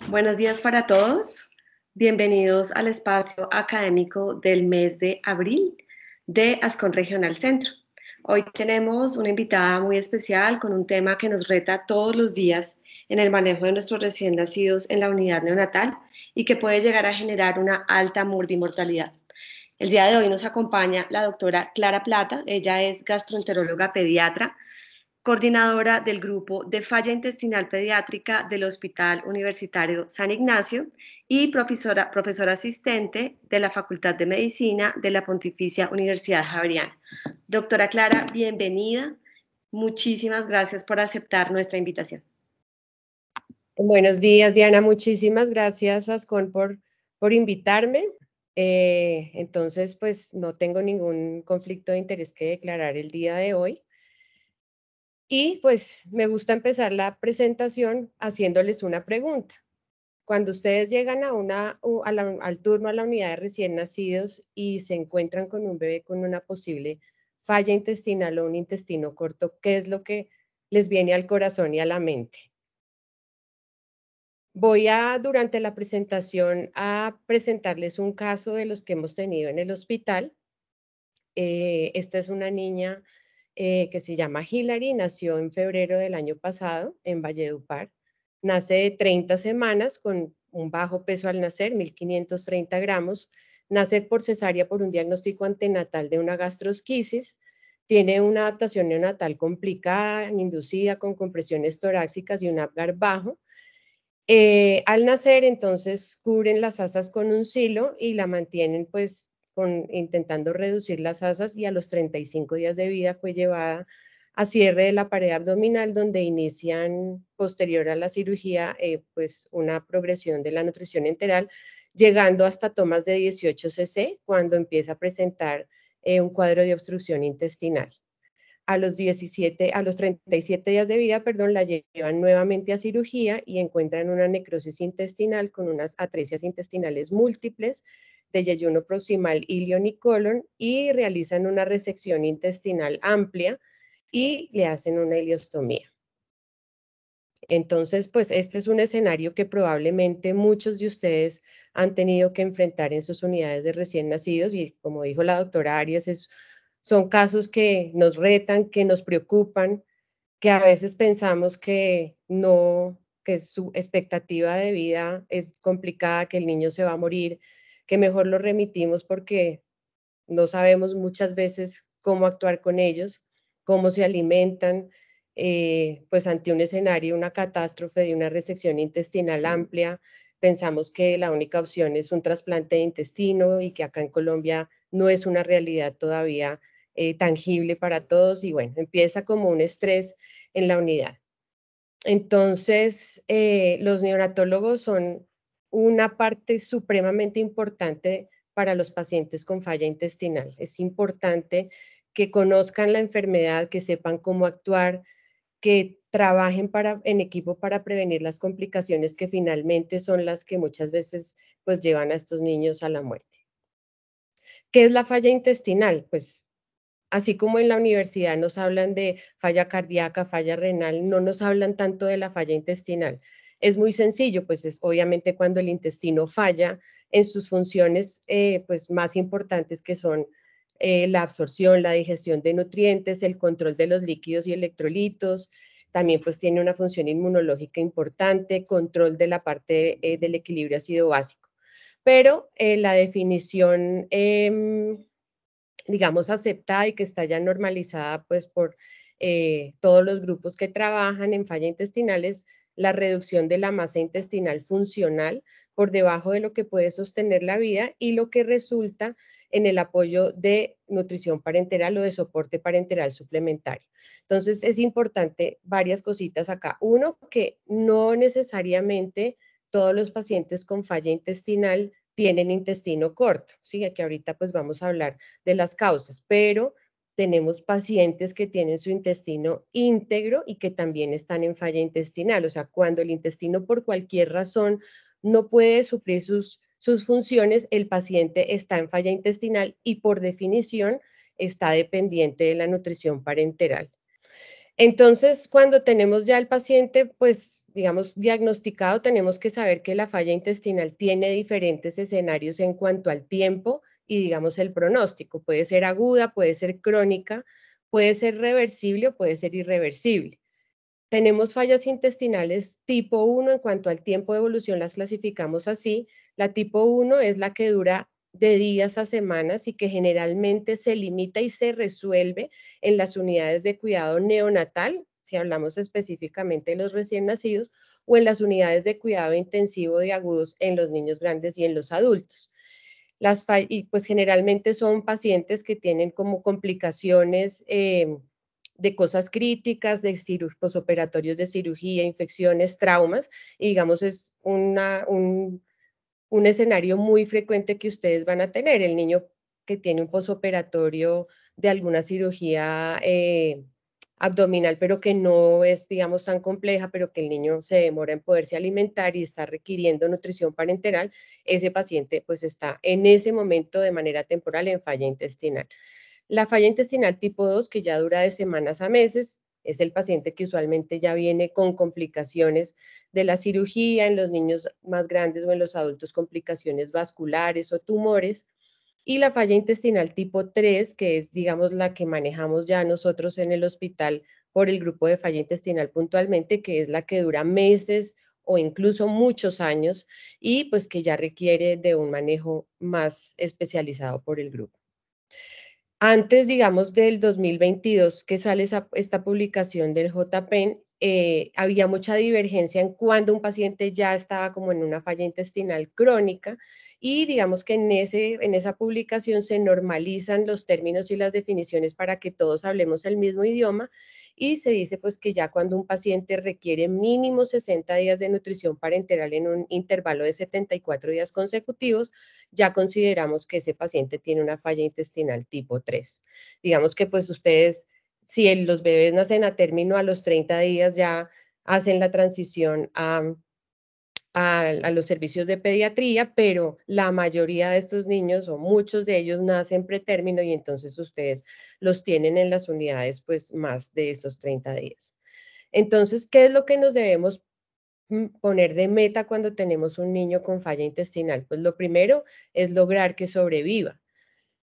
Buenos días para todos. Bienvenidos al espacio académico del mes de abril de Ascon Regional Centro. Hoy tenemos una invitada muy especial con un tema que nos reta todos los días en el manejo de nuestros recién nacidos en la unidad neonatal y que puede llegar a generar una alta morbimortalidad. El día de hoy nos acompaña la doctora Clara Plata. Ella es gastroenteróloga pediatra, coordinadora del grupo de falla intestinal pediátrica del Hospital Universitario San Ignacio y profesora asistente de la Facultad de Medicina de la Pontificia Universidad Javeriana. Doctora Clara, bienvenida. Muchísimas gracias por aceptar nuestra invitación. Buenos días, Diana. Muchísimas gracias, Ascon, por invitarme. Entonces, pues no tengo ningún conflicto de interés que declarar el día de hoy. Y pues me gusta empezar la presentación haciéndoles una pregunta. Cuando ustedes llegan al turno a la unidad de recién nacidos y se encuentran con un bebé con una posible falla intestinal o un intestino corto, ¿qué es lo que les viene al corazón y a la mente? Durante la presentación, a presentarles un caso de los que hemos tenido en el hospital. Esta es una niña que se llama Hilary, nació en febrero del año pasado en Valledupar. Nace de 30 semanas con un bajo peso al nacer, 1530 gramos. Nace por cesárea por un diagnóstico antenatal de una gastrosquisis. Tiene una adaptación neonatal complicada, inducida con compresiones torácicas y un Apgar bajo. Al nacer, entonces, cubren las asas con un silo y la mantienen, pues, intentando reducir las asas, y a los 35 días de vida fue llevada a cierre de la pared abdominal, donde inician, posterior a la cirugía, pues, una progresión de la nutrición enteral, llegando hasta tomas de 18 cc, cuando empieza a presentar un cuadro de obstrucción intestinal. A los 37 días de vida, la llevan nuevamente a cirugía y encuentran una necrosis intestinal con unas atresias intestinales múltiples de yeyuno proximal, ilion y colon, y realizan una resección intestinal amplia y le hacen una ileostomía. Entonces, pues este es un escenario que probablemente muchos de ustedes han tenido que enfrentar en sus unidades de recién nacidos, y como dijo la doctora Arias, son casos que nos retan, que nos preocupan, que a veces pensamos que no, que su expectativa de vida es complicada, que el niño se va a morir, que mejor lo remitimos porque no sabemos muchas veces cómo actuar con ellos, cómo se alimentan, pues ante un escenario, una catástrofe de una resección intestinal amplia, pensamos que la única opción es un trasplante de intestino y que acá en Colombia no es una realidad todavía tangible para todos, y bueno, empieza como un estrés en la unidad. Entonces, los neonatólogos son una parte supremamente importante para los pacientes con falla intestinal. Es importante que conozcan la enfermedad, que sepan cómo actuar, que trabajen en equipo para prevenir las complicaciones que finalmente son las que muchas veces pues llevan a estos niños a la muerte. ¿Qué es la falla intestinal? Pues así como en la universidad nos hablan de falla cardíaca, falla renal, no nos hablan tanto de la falla intestinal. Es muy sencillo, pues es obviamente cuando el intestino falla en sus funciones pues más importantes, que son la absorción, la digestión de nutrientes, el control de los líquidos y electrolitos. También pues tiene una función inmunológica importante, control de la parte del equilibrio ácido básico. Pero la definición digamos, aceptada y que está ya normalizada pues por todos los grupos que trabajan en falla intestinal, es la reducción de la masa intestinal funcional por debajo de lo que puede sostener la vida, y lo que resulta en el apoyo de nutrición parenteral o de soporte parenteral suplementario. Entonces es importante varias cositas acá. Uno, que no necesariamente todos los pacientes con falla intestinal tienen intestino corto, ¿sí? Aquí ahorita pues vamos a hablar de las causas, pero tenemos pacientes que tienen su intestino íntegro y que también están en falla intestinal. O sea, cuando el intestino por cualquier razón no puede suplir sus funciones, el paciente está en falla intestinal y por definición está dependiente de la nutrición parenteral. Entonces, cuando tenemos ya el paciente, pues, digamos, diagnosticado, tenemos que saber que la falla intestinal tiene diferentes escenarios en cuanto al tiempo y, digamos, el pronóstico. Puede ser aguda, puede ser crónica, puede ser reversible o puede ser irreversible. Tenemos fallas intestinales tipo 1 en cuanto al tiempo de evolución, las clasificamos así. La tipo 1 es la que dura de días a semanas y que generalmente se limita y se resuelve en las unidades de cuidado neonatal, si hablamos específicamente de los recién nacidos, o en las unidades de cuidado intensivo de agudos en los niños grandes y en los adultos. Y pues generalmente son pacientes que tienen como complicaciones de cosas críticas, de posoperatorios de cirugía, infecciones, traumas, y digamos es un escenario muy frecuente que ustedes van a tener, el niño que tiene un posoperatorio de alguna cirugía abdominal, pero que no es, digamos, tan compleja, pero que el niño se demora en poderse alimentar y está requiriendo nutrición parenteral, ese paciente pues está en ese momento de manera temporal en falla intestinal. La falla intestinal tipo 2, que ya dura de semanas a meses, es el paciente que usualmente ya viene con complicaciones de la cirugía, en los niños más grandes o en los adultos complicaciones vasculares o tumores. Y la falla intestinal tipo 3, que es, digamos, la que manejamos ya nosotros en el hospital por el grupo de falla intestinal puntualmente, que es la que dura meses o incluso muchos años y pues que ya requiere de un manejo más especializado por el grupo. Antes, digamos, del 2022 que sale esta publicación del JPEN, había mucha divergencia en cuando un paciente ya estaba como en una falla intestinal crónica y digamos que en esa publicación se normalizan los términos y las definiciones para que todos hablemos el mismo idioma y se dice pues que ya cuando un paciente requiere mínimo 60 días de nutrición parenteral en un intervalo de 74 días consecutivos, ya consideramos que ese paciente tiene una falla intestinal tipo 3. Digamos que pues ustedes, si los bebés nacen a término a los 30 días, ya hacen la transición a los servicios de pediatría, pero la mayoría de estos niños o muchos de ellos nacen pretérmino y entonces ustedes los tienen en las unidades pues más de esos 30 días. Entonces, ¿qué es lo que nos debemos poner de meta cuando tenemos un niño con falla intestinal? Pues lo primero es lograr que sobreviva,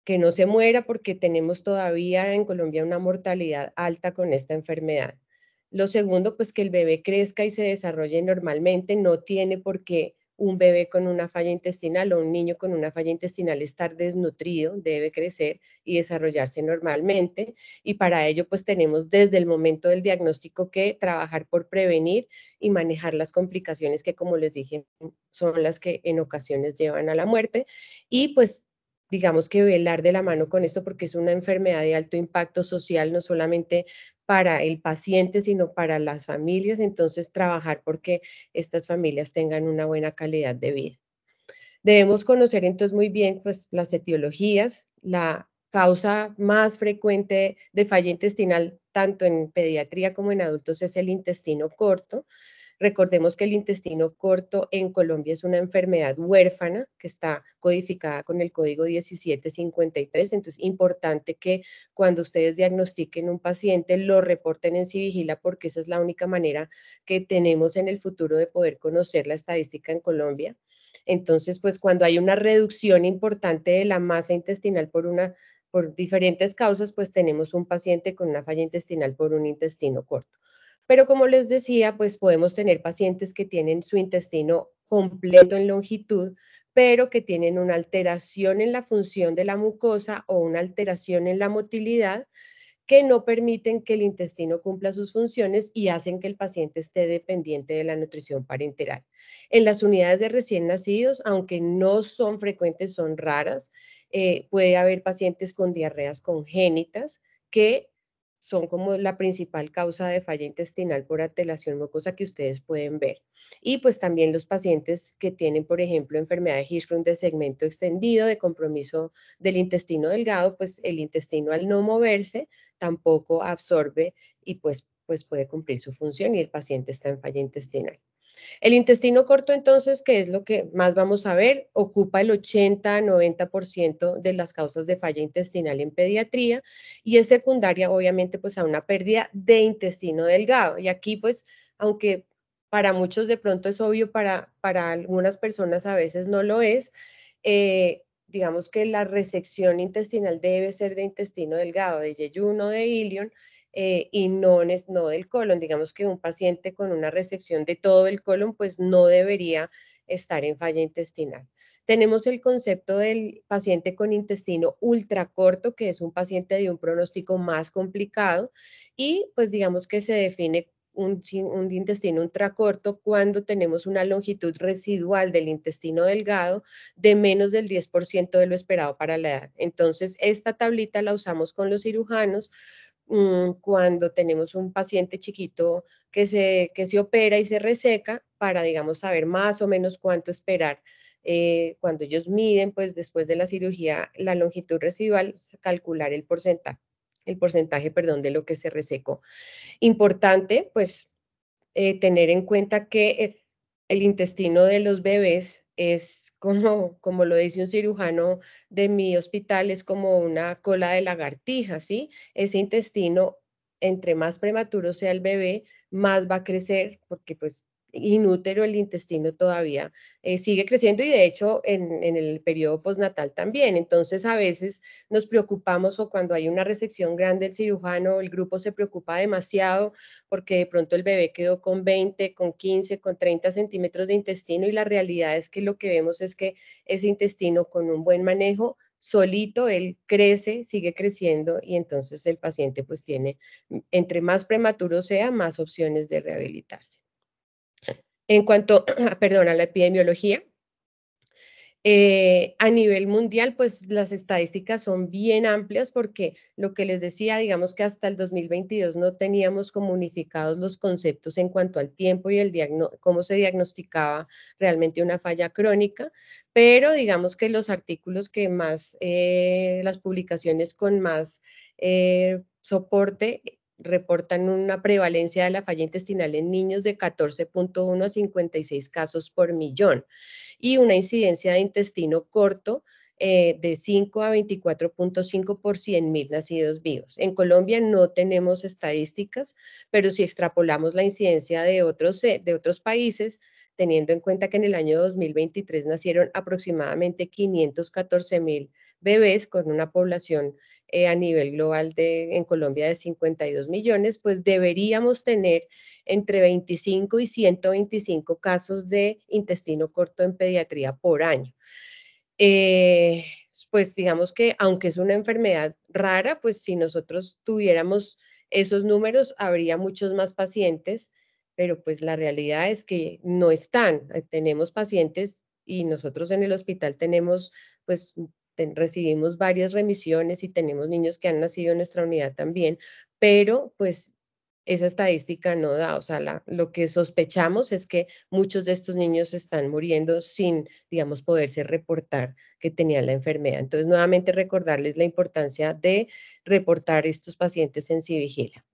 que no se muera porque tenemos todavía en Colombia una mortalidad alta con esta enfermedad. Lo segundo, pues que el bebé crezca y se desarrolle normalmente. No tiene por qué un bebé con una falla intestinal o un niño con una falla intestinal estar desnutrido, debe crecer y desarrollarse normalmente. Y para ello, pues tenemos desde el momento del diagnóstico que trabajar por prevenir y manejar las complicaciones que, como les dije, son las que en ocasiones llevan a la muerte. Y pues digamos que velar de la mano con esto porque es una enfermedad de alto impacto social, no solamente para el paciente, sino para las familias. Entonces, trabajar porque estas familias tengan una buena calidad de vida. Debemos conocer entonces muy bien pues, las etiologías, la causa más frecuente de falla intestinal, tanto en pediatría como en adultos, es el intestino corto. Recordemos que el intestino corto en Colombia es una enfermedad huérfana que está codificada con el código 1753, entonces importante que cuando ustedes diagnostiquen un paciente lo reporten en Civigila porque esa es la única manera que tenemos en el futuro de poder conocer la estadística en Colombia. Entonces, pues cuando hay una reducción importante de la masa intestinal por diferentes causas, pues tenemos un paciente con una falla intestinal por un intestino corto. Pero como les decía, pues podemos tener pacientes que tienen su intestino completo en longitud, pero que tienen una alteración en la función de la mucosa o una alteración en la motilidad que no permiten que el intestino cumpla sus funciones y hacen que el paciente esté dependiente de la nutrición parenteral. En las unidades de recién nacidos, aunque no son frecuentes, son raras, puede haber pacientes con diarreas congénitas que son como la principal causa de falla intestinal por alteración mucosa que ustedes pueden ver. Y pues también los pacientes que tienen, por ejemplo, enfermedad de Hirschsprung de segmento extendido, de compromiso del intestino delgado, pues el intestino al no moverse tampoco absorbe y pues puede cumplir su función y el paciente está en falla intestinal. El intestino corto, entonces, que es lo que más vamos a ver, ocupa el 80-90% de las causas de falla intestinal en pediatría y es secundaria, obviamente, pues a una pérdida de intestino delgado. Y aquí, pues, aunque para muchos de pronto es obvio, para algunas personas a veces no lo es, digamos que la resección intestinal debe ser de intestino delgado, de yeyuno, de ilion, y no del colon. Digamos que un paciente con una resección de todo el colon, pues no debería estar en falla intestinal. Tenemos el concepto del paciente con intestino ultracorto, que es un paciente de un pronóstico más complicado, y pues digamos que se define un intestino ultracorto cuando tenemos una longitud residual del intestino delgado de menos del 10% de lo esperado para la edad. Entonces, esta tablita la usamos con los cirujanos cuando tenemos un paciente chiquito que se opera y se reseca para, digamos, saber más o menos cuánto esperar. Cuando ellos miden, pues después de la cirugía, la longitud residual, calcular el porcentaje, perdón, de lo que se resecó. Importante, pues, tener en cuenta que el intestino de los bebés es como lo dice un cirujano de mi hospital, es como una cola de lagartija, ¿sí? Ese intestino, entre más prematuro sea el bebé, más va a crecer, porque pues inútero el intestino todavía sigue creciendo y de hecho en el periodo postnatal también. Entonces a veces nos preocupamos o cuando hay una resección grande el cirujano, el grupo se preocupa demasiado porque de pronto el bebé quedó con 20, con 15, con 30 centímetros de intestino y la realidad es que lo que vemos es que ese intestino con un buen manejo solito, él crece, sigue creciendo y entonces el paciente pues tiene, entre más prematuro sea, más opciones de rehabilitarse. En cuanto, perdón, a la epidemiología, a nivel mundial, pues las estadísticas son bien amplias porque lo que les decía, digamos que hasta el 2022 no teníamos como unificados los conceptos en cuanto al tiempo y cómo se diagnosticaba realmente una falla crónica, pero digamos que los artículos que más, las publicaciones con más soporte reportan una prevalencia de la falla intestinal en niños de 14.1 a 56 casos por millón y una incidencia de intestino corto de 5 a 24.5 por 100.000 nacidos vivos. En Colombia no tenemos estadísticas, pero si extrapolamos la incidencia de otros países, teniendo en cuenta que en el año 2023 nacieron aproximadamente 514.000 bebés con una población a nivel global en Colombia de 52 millones, pues deberíamos tener entre 25 y 125 casos de intestino corto en pediatría por año. Eh, pues digamos que aunque es una enfermedad rara, pues si nosotros tuviéramos esos números, habría muchos más pacientes, pero pues la realidad es que no están. Tenemos pacientes y nosotros en el hospital tenemos, pues recibimos varias remisiones y tenemos niños que han nacido en nuestra unidad también, pero pues esa estadística no da, o sea, lo que sospechamos es que muchos de estos niños están muriendo sin, digamos, poderse reportar que tenían la enfermedad. Entonces, nuevamente recordarles la importancia de reportar estos pacientes en Civigilia.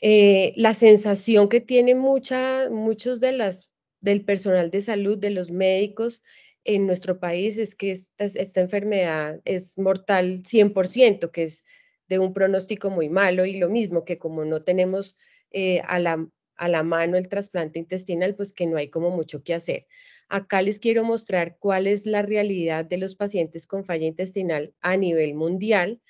La sensación que tienen muchos del personal de salud, de los médicos en nuestro país es que esta enfermedad es mortal 100%, que es de un pronóstico muy malo y lo mismo que como no tenemos a la mano el trasplante intestinal, pues que no hay como mucho que hacer. Acá les quiero mostrar cuál es la realidad de los pacientes con falla intestinal a nivel mundial.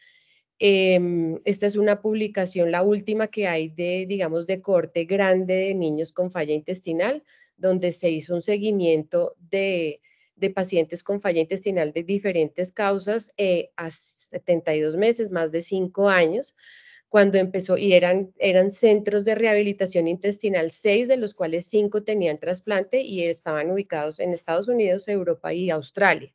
Esta es una publicación, la última que hay de, digamos, de corte grande de niños con falla intestinal, donde se hizo un seguimiento de pacientes con falla intestinal de diferentes causas a 72 meses, más de 5 años, cuando empezó, y eran centros de rehabilitación intestinal, 6 de los cuales 5 tenían trasplante y estaban ubicados en Estados Unidos, Europa y Australia.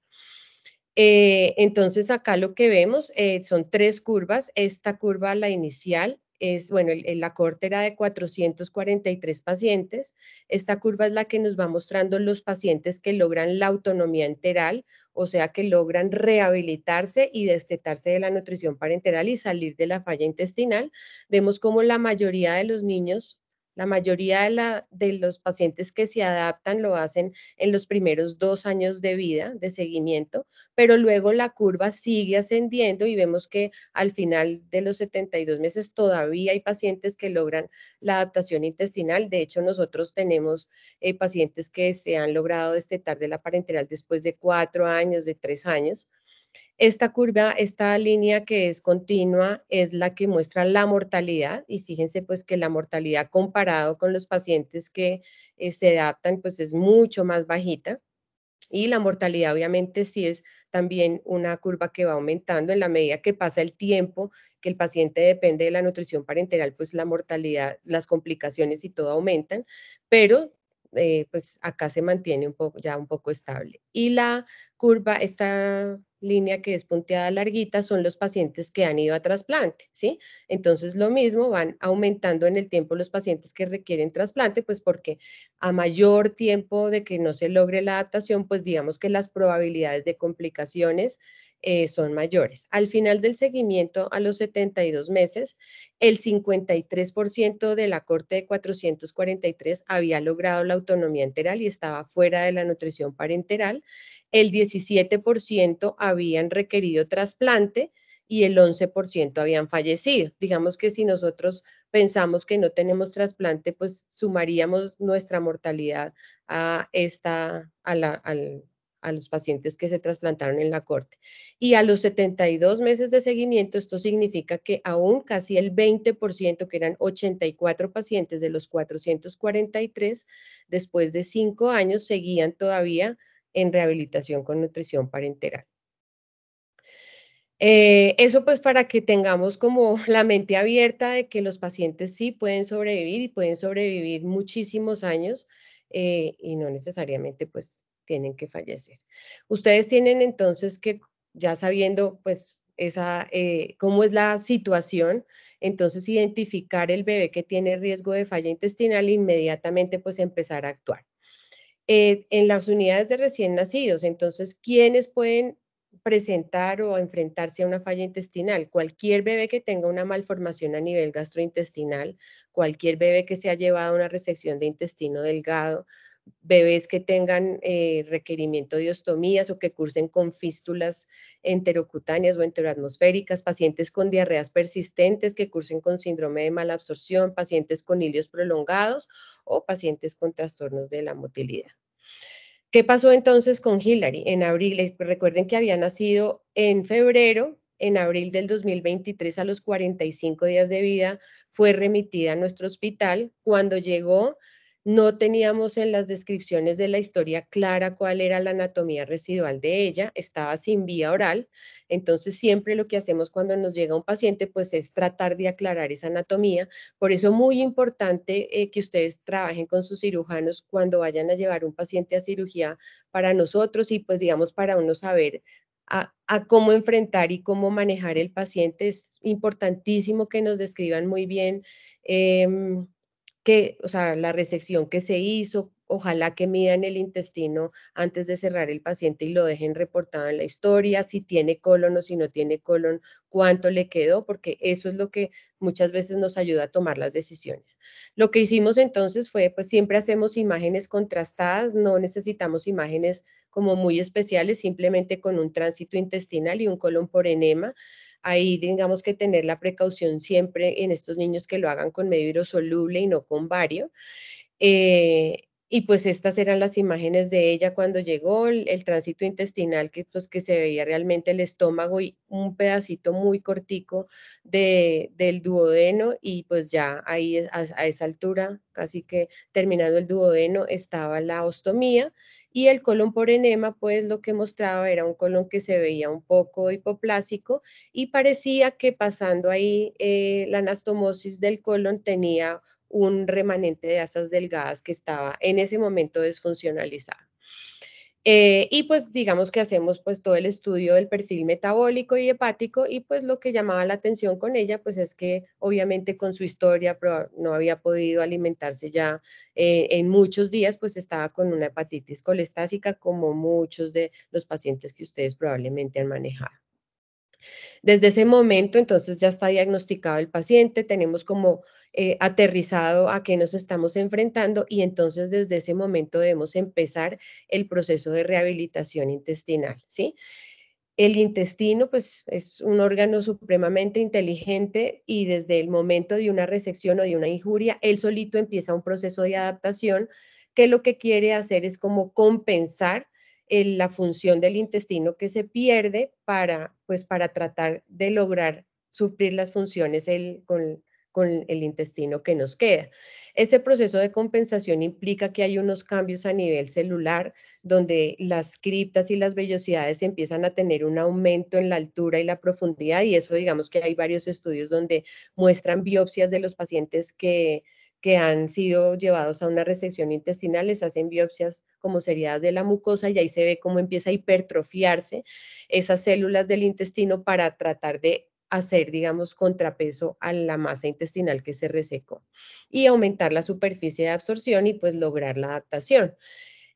Entonces acá lo que vemos son 3 curvas. Esta curva, la inicial, es, bueno, la corte era de 443 pacientes. Esta curva es la que nos va mostrando los pacientes que logran la autonomía enteral, o sea, que logran rehabilitarse y destetarse de la nutrición parenteral y salir de la falla intestinal. Vemos como la mayoría de los niños La mayoría de los pacientes que se adaptan lo hacen en los primeros 2 años de vida de seguimiento, pero luego la curva sigue ascendiendo y vemos que al final de los 72 meses todavía hay pacientes que logran la adaptación intestinal. De hecho, nosotros tenemos pacientes que se han logrado destetar de la parenteral después de 4 años, de 3 años. Esta curva, esta línea que es continua, es la que muestra la mortalidad y fíjense pues que la mortalidad comparado con los pacientes que se adaptan pues es mucho más bajita. Y la mortalidad obviamente sí es también una curva que va aumentando en la medida que pasa el tiempo, que el paciente depende de la nutrición parenteral, pues la mortalidad, las complicaciones y todo aumentan, pero pues acá se mantiene un poco, ya un poco estable. Y la curva, esta línea que es punteada larguita, son los pacientes que han ido a trasplante, ¿sí? Entonces lo mismo, van aumentando en el tiempo los pacientes que requieren trasplante, pues porque a mayor tiempo de que no se logre la adaptación, pues digamos que las probabilidades de complicaciones son mayores. Al final del seguimiento, a los 72 meses, el 53% de la corte de 443 había logrado la autonomía enteral y estaba fuera de la nutrición parenteral. El 17% habían requerido trasplante y el 11% habían fallecido. Digamos que si nosotros pensamos que no tenemos trasplante, pues sumaríamos nuestra mortalidad a, esta, a, la, al, a los pacientes que se trasplantaron en la corte. Y a los 72 meses de seguimiento, esto significa que aún casi el 20%, que eran 84 pacientes de los 443, después de 5 años, seguían todavía en rehabilitación con nutrición parenteral. Eso pues para que tengamos como la mente abierta de que los pacientes sí pueden sobrevivir y pueden sobrevivir muchísimos años y no necesariamente pues tienen que fallecer. Ustedes tienen entonces que, ya sabiendo pues cómo es la situación, entonces identificar el bebé que tiene riesgo de falla intestinal e inmediatamente pues empezar a actuar. En las unidades de recién nacidos, entonces, ¿quiénes pueden presentar o enfrentarse a una falla intestinal? Cualquier bebé que tenga una malformación a nivel gastrointestinal, cualquier bebé que se ha llevado a una resección de intestino delgado, bebés que tengan requerimiento de ostomías o que cursen con fístulas enterocutáneas o enteroatmosféricas, pacientes con diarreas persistentes que cursen con síndrome de malabsorción, pacientes con ilios prolongados o pacientes con trastornos de la motilidad. ¿Qué pasó entonces con Hillary? En abril, recuerden que había nacido en febrero, en abril del 2023 a los 45 días de vida, fue remitida a nuestro hospital. Cuando llegó, no teníamos en las descripciones de la historia clara cuál era la anatomía residual de ella, estaba sin vía oral, entonces siempre lo que hacemos cuando nos llega un paciente pues es tratar de aclarar esa anatomía. Por eso muy importante que ustedes trabajen con sus cirujanos cuando vayan a llevar un paciente a cirugía para nosotros y pues digamos para uno saber cómo enfrentar y cómo manejar el paciente. Es importantísimo que nos describan muy bien o sea, la resección que se hizo, ojalá que midan el intestino antes de cerrar el paciente y lo dejen reportado en la historia, si tiene colon o si no tiene colon, cuánto le quedó, porque eso es lo que muchas veces nos ayuda a tomar las decisiones. Lo que hicimos entonces fue, pues siempre hacemos imágenes contrastadas, no necesitamos imágenes como muy especiales, simplemente con un tránsito intestinal y un colon por enema. Ahí tengamos que tener la precaución siempre en estos niños que lo hagan con medio hidrosoluble y no con bario. Y pues estas eran las imágenes de ella cuando llegó, el tránsito intestinal que, pues, que se veía realmente el estómago y un pedacito muy cortico del duodeno y pues ya ahí a esa altura, casi que terminando el duodeno, estaba la ostomía y el colon por enema, pues lo que mostraba era un colon que se veía un poco hipoplásico y parecía que pasando ahí la anastomosis del colon tenía un remanente de asas delgadas que estaba en ese momento desfuncionalizado. Y pues digamos que hacemos pues todo el estudio del perfil metabólico y hepático y pues lo que llamaba la atención con ella pues es que obviamente con su historia no había podido alimentarse ya en muchos días, pues estaba con una hepatitis colestásica como muchos de los pacientes que ustedes probablemente han manejado. Desde ese momento, entonces, ya está diagnosticado el paciente, tenemos como aterrizado a qué nos estamos enfrentando y entonces desde ese momento debemos empezar el proceso de rehabilitación intestinal, ¿sí? El intestino, pues, es un órgano supremamente inteligente y desde el momento de una resección o de una injuria, él solito empieza un proceso de adaptación que lo que quiere hacer es como compensar la función del intestino que se pierde para, pues, para tratar de lograr suplir las funciones con el intestino que nos queda. Ese proceso de compensación implica que hay unos cambios a nivel celular, donde las criptas y las vellosidades empiezan a tener un aumento en la altura y la profundidad, y eso digamos que hay varios estudios donde muestran biopsias de los pacientes que han sido llevados a una resección intestinal, les hacen biopsias como seriadas de la mucosa y ahí se ve cómo empieza a hipertrofiarse esas células del intestino para tratar de hacer, digamos, contrapeso a la masa intestinal que se resecó y aumentar la superficie de absorción y pues lograr la adaptación.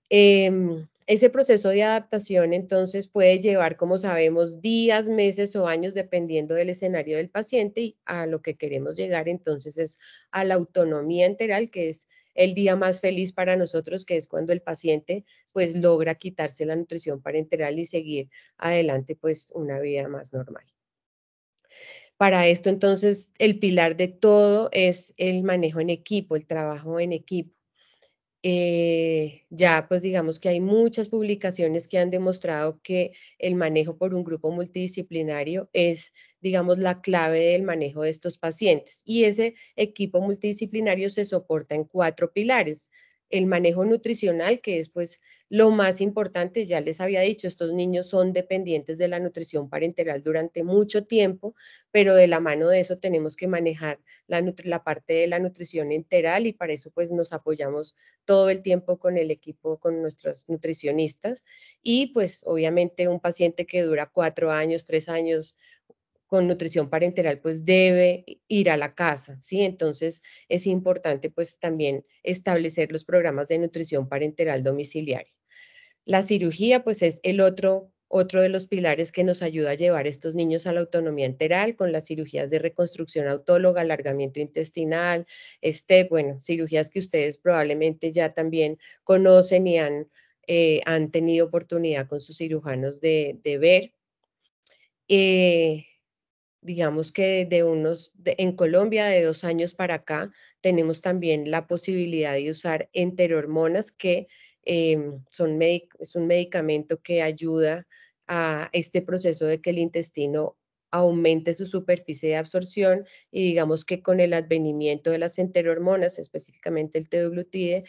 Ese proceso de adaptación entonces puede llevar, como sabemos, días, meses o años dependiendo del escenario del paciente y a lo que queremos llegar entonces es a la autonomía enteral, que es el día más feliz para nosotros, que es cuando el paciente pues logra quitarse la nutrición parenteral y seguir adelante pues una vida más normal. Para esto entonces el pilar de todo es el manejo en equipo, el trabajo en equipo. Ya pues digamos que hay muchas publicaciones que han demostrado que el manejo por un grupo multidisciplinario es, digamos, la clave del manejo de estos pacientes. Y ese equipo multidisciplinario se soporta en 4 pilares. El manejo nutricional, que es pues lo más importante, ya les había dicho, estos niños son dependientes de la nutrición parenteral durante mucho tiempo, pero de la mano de eso tenemos que manejar la parte de la nutrición enteral y para eso pues nos apoyamos todo el tiempo con el equipo, con nuestros nutricionistas y pues obviamente un paciente que dura 4 años, 3 años con nutrición parenteral pues debe ir a la casa, ¿sí? Entonces es importante pues también establecer los programas de nutrición parenteral domiciliaria. La cirugía, pues, es el otro de los pilares que nos ayuda a llevar a estos niños a la autonomía enteral, con las cirugías de reconstrucción autóloga, alargamiento intestinal, bueno, cirugías que ustedes probablemente ya también conocen y han tenido oportunidad con sus cirujanos de ver. Eh, digamos que en Colombia de 2 años para acá tenemos también la posibilidad de usar enterohormonas que es un medicamento que ayuda a este proceso de que el intestino aumente su superficie de absorción y digamos que con el advenimiento de las enterohormonas, específicamente el teduglutide,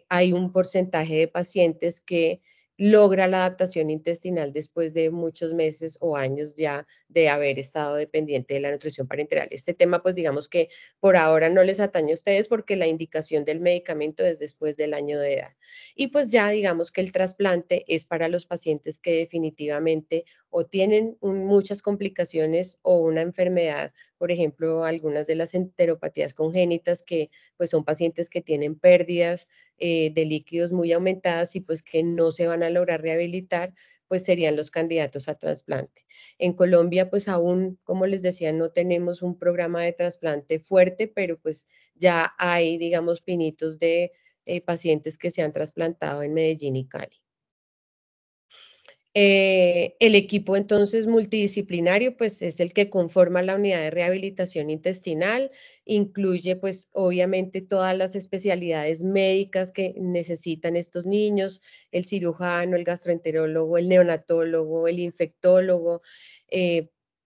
hay un porcentaje de pacientes que logra la adaptación intestinal después de muchos meses o años ya de haber estado dependiente de la nutrición parenteral. Este tema, pues digamos que por ahora no les atañe a ustedes porque la indicación del medicamento es después del año de edad. Y pues ya digamos que el trasplante es para los pacientes que definitivamente o tienen muchas complicaciones o una enfermedad, por ejemplo, algunas de las enteropatías congénitas que pues son pacientes que tienen pérdidas de líquidos muy aumentadas y pues que no se van a lograr rehabilitar, pues serían los candidatos a trasplante. En Colombia, pues aún, como les decía, no tenemos un programa de trasplante fuerte, pero pues ya hay, digamos, pinitos de pacientes que se han trasplantado en Medellín y Cali. El equipo entonces multidisciplinario, pues es el que conforma la unidad de rehabilitación intestinal, incluye pues obviamente todas las especialidades médicas que necesitan estos niños, el cirujano, el gastroenterólogo, el neonatólogo, el infectólogo, eh,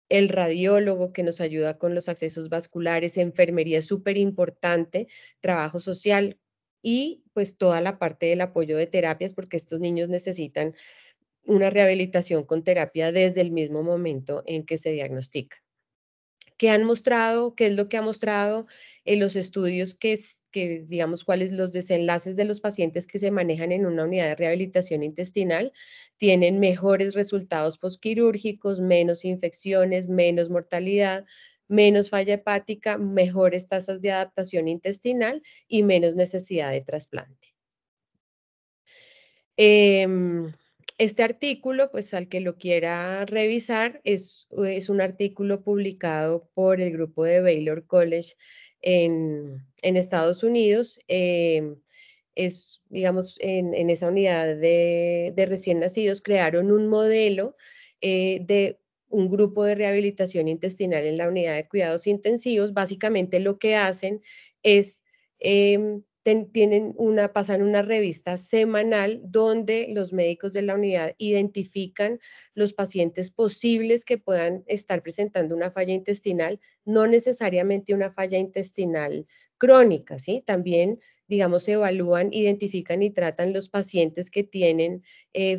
el radiólogo que nos ayuda con los accesos vasculares, enfermería es súper importante, trabajo social y pues toda la parte del apoyo de terapias porque estos niños necesitan una rehabilitación con terapia desde el mismo momento en que se diagnostica. ¿Qué han mostrado? ¿Qué es lo que ha mostrado en los estudios que digamos, cuáles los desenlaces de los pacientes que se manejan en una unidad de rehabilitación intestinal? Tienen mejores resultados posquirúrgicos, menos infecciones, menos mortalidad, menos falla hepática, mejores tasas de adaptación intestinal y menos necesidad de trasplante. Em, Este artículo, pues al que lo quiera revisar, es un artículo publicado por el grupo de Baylor College en Estados Unidos. Es, digamos, en esa unidad de recién nacidos crearon un modelo de un grupo de rehabilitación intestinal en la unidad de cuidados intensivos. Básicamente lo que hacen es pasan una revista semanal donde los médicos de la unidad identifican los pacientes posibles que puedan estar presentando una falla intestinal, no necesariamente una falla intestinal crónica, ¿sí? También, digamos, se evalúan, identifican y tratan los pacientes que tienen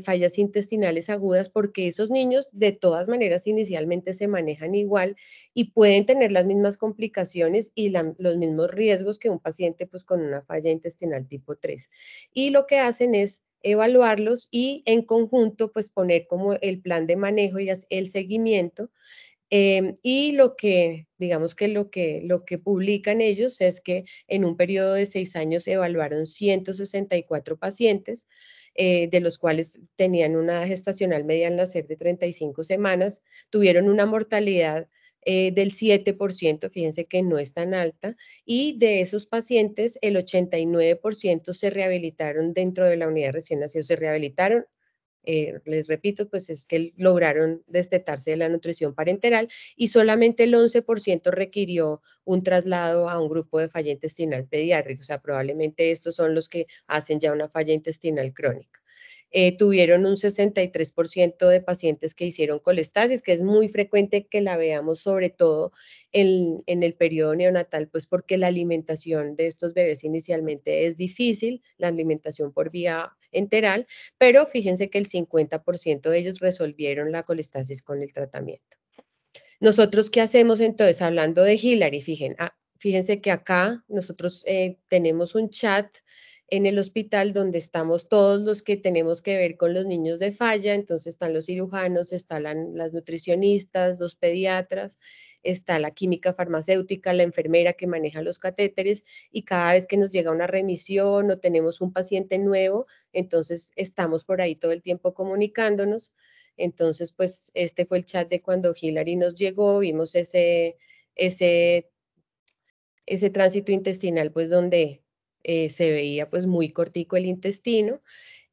fallas intestinales agudas, porque esos niños de todas maneras inicialmente se manejan igual y pueden tener las mismas complicaciones y los mismos riesgos que un paciente pues, con una falla intestinal tipo 3. Y lo que hacen es evaluarlos y en conjunto pues poner como el plan de manejo y el seguimiento. Y lo que, digamos que lo que publican ellos es que en un periodo de 6 años evaluaron 164 pacientes, de los cuales tenían una gestacional media al nacer de 35 semanas, tuvieron una mortalidad del 7%, fíjense que no es tan alta, y de esos pacientes el 89% se rehabilitaron dentro de la unidad de recién nacidos, se rehabilitaron. Les repito, pues es que lograron destetarse de la nutrición parenteral y solamente el 11% requirió un traslado a un grupo de falla intestinal pediátrica, o sea, probablemente estos son los que hacen ya una falla intestinal crónica. Tuvieron un 63% de pacientes que hicieron colestasis, que es muy frecuente que la veamos sobre todo en el periodo neonatal, pues porque la alimentación de estos bebés inicialmente es difícil, la alimentación por vía enteral, pero fíjense que el 50% de ellos resolvieron la colestasis con el tratamiento. Nosotros, ¿qué hacemos entonces? Hablando de Hillary, fíjense que acá nosotros tenemos un chat en el hospital donde estamos todos los que tenemos que ver con los niños de falla, entonces están los cirujanos, están las nutricionistas, los pediatras, está la química farmacéutica, la enfermera que maneja los catéteres, y cada vez que nos llega una remisión o tenemos un paciente nuevo, entonces estamos por ahí todo el tiempo comunicándonos. Entonces, pues este fue el chat de cuando Hillary nos llegó, vimos ese, ese tránsito intestinal, pues donde se veía pues muy cortico el intestino.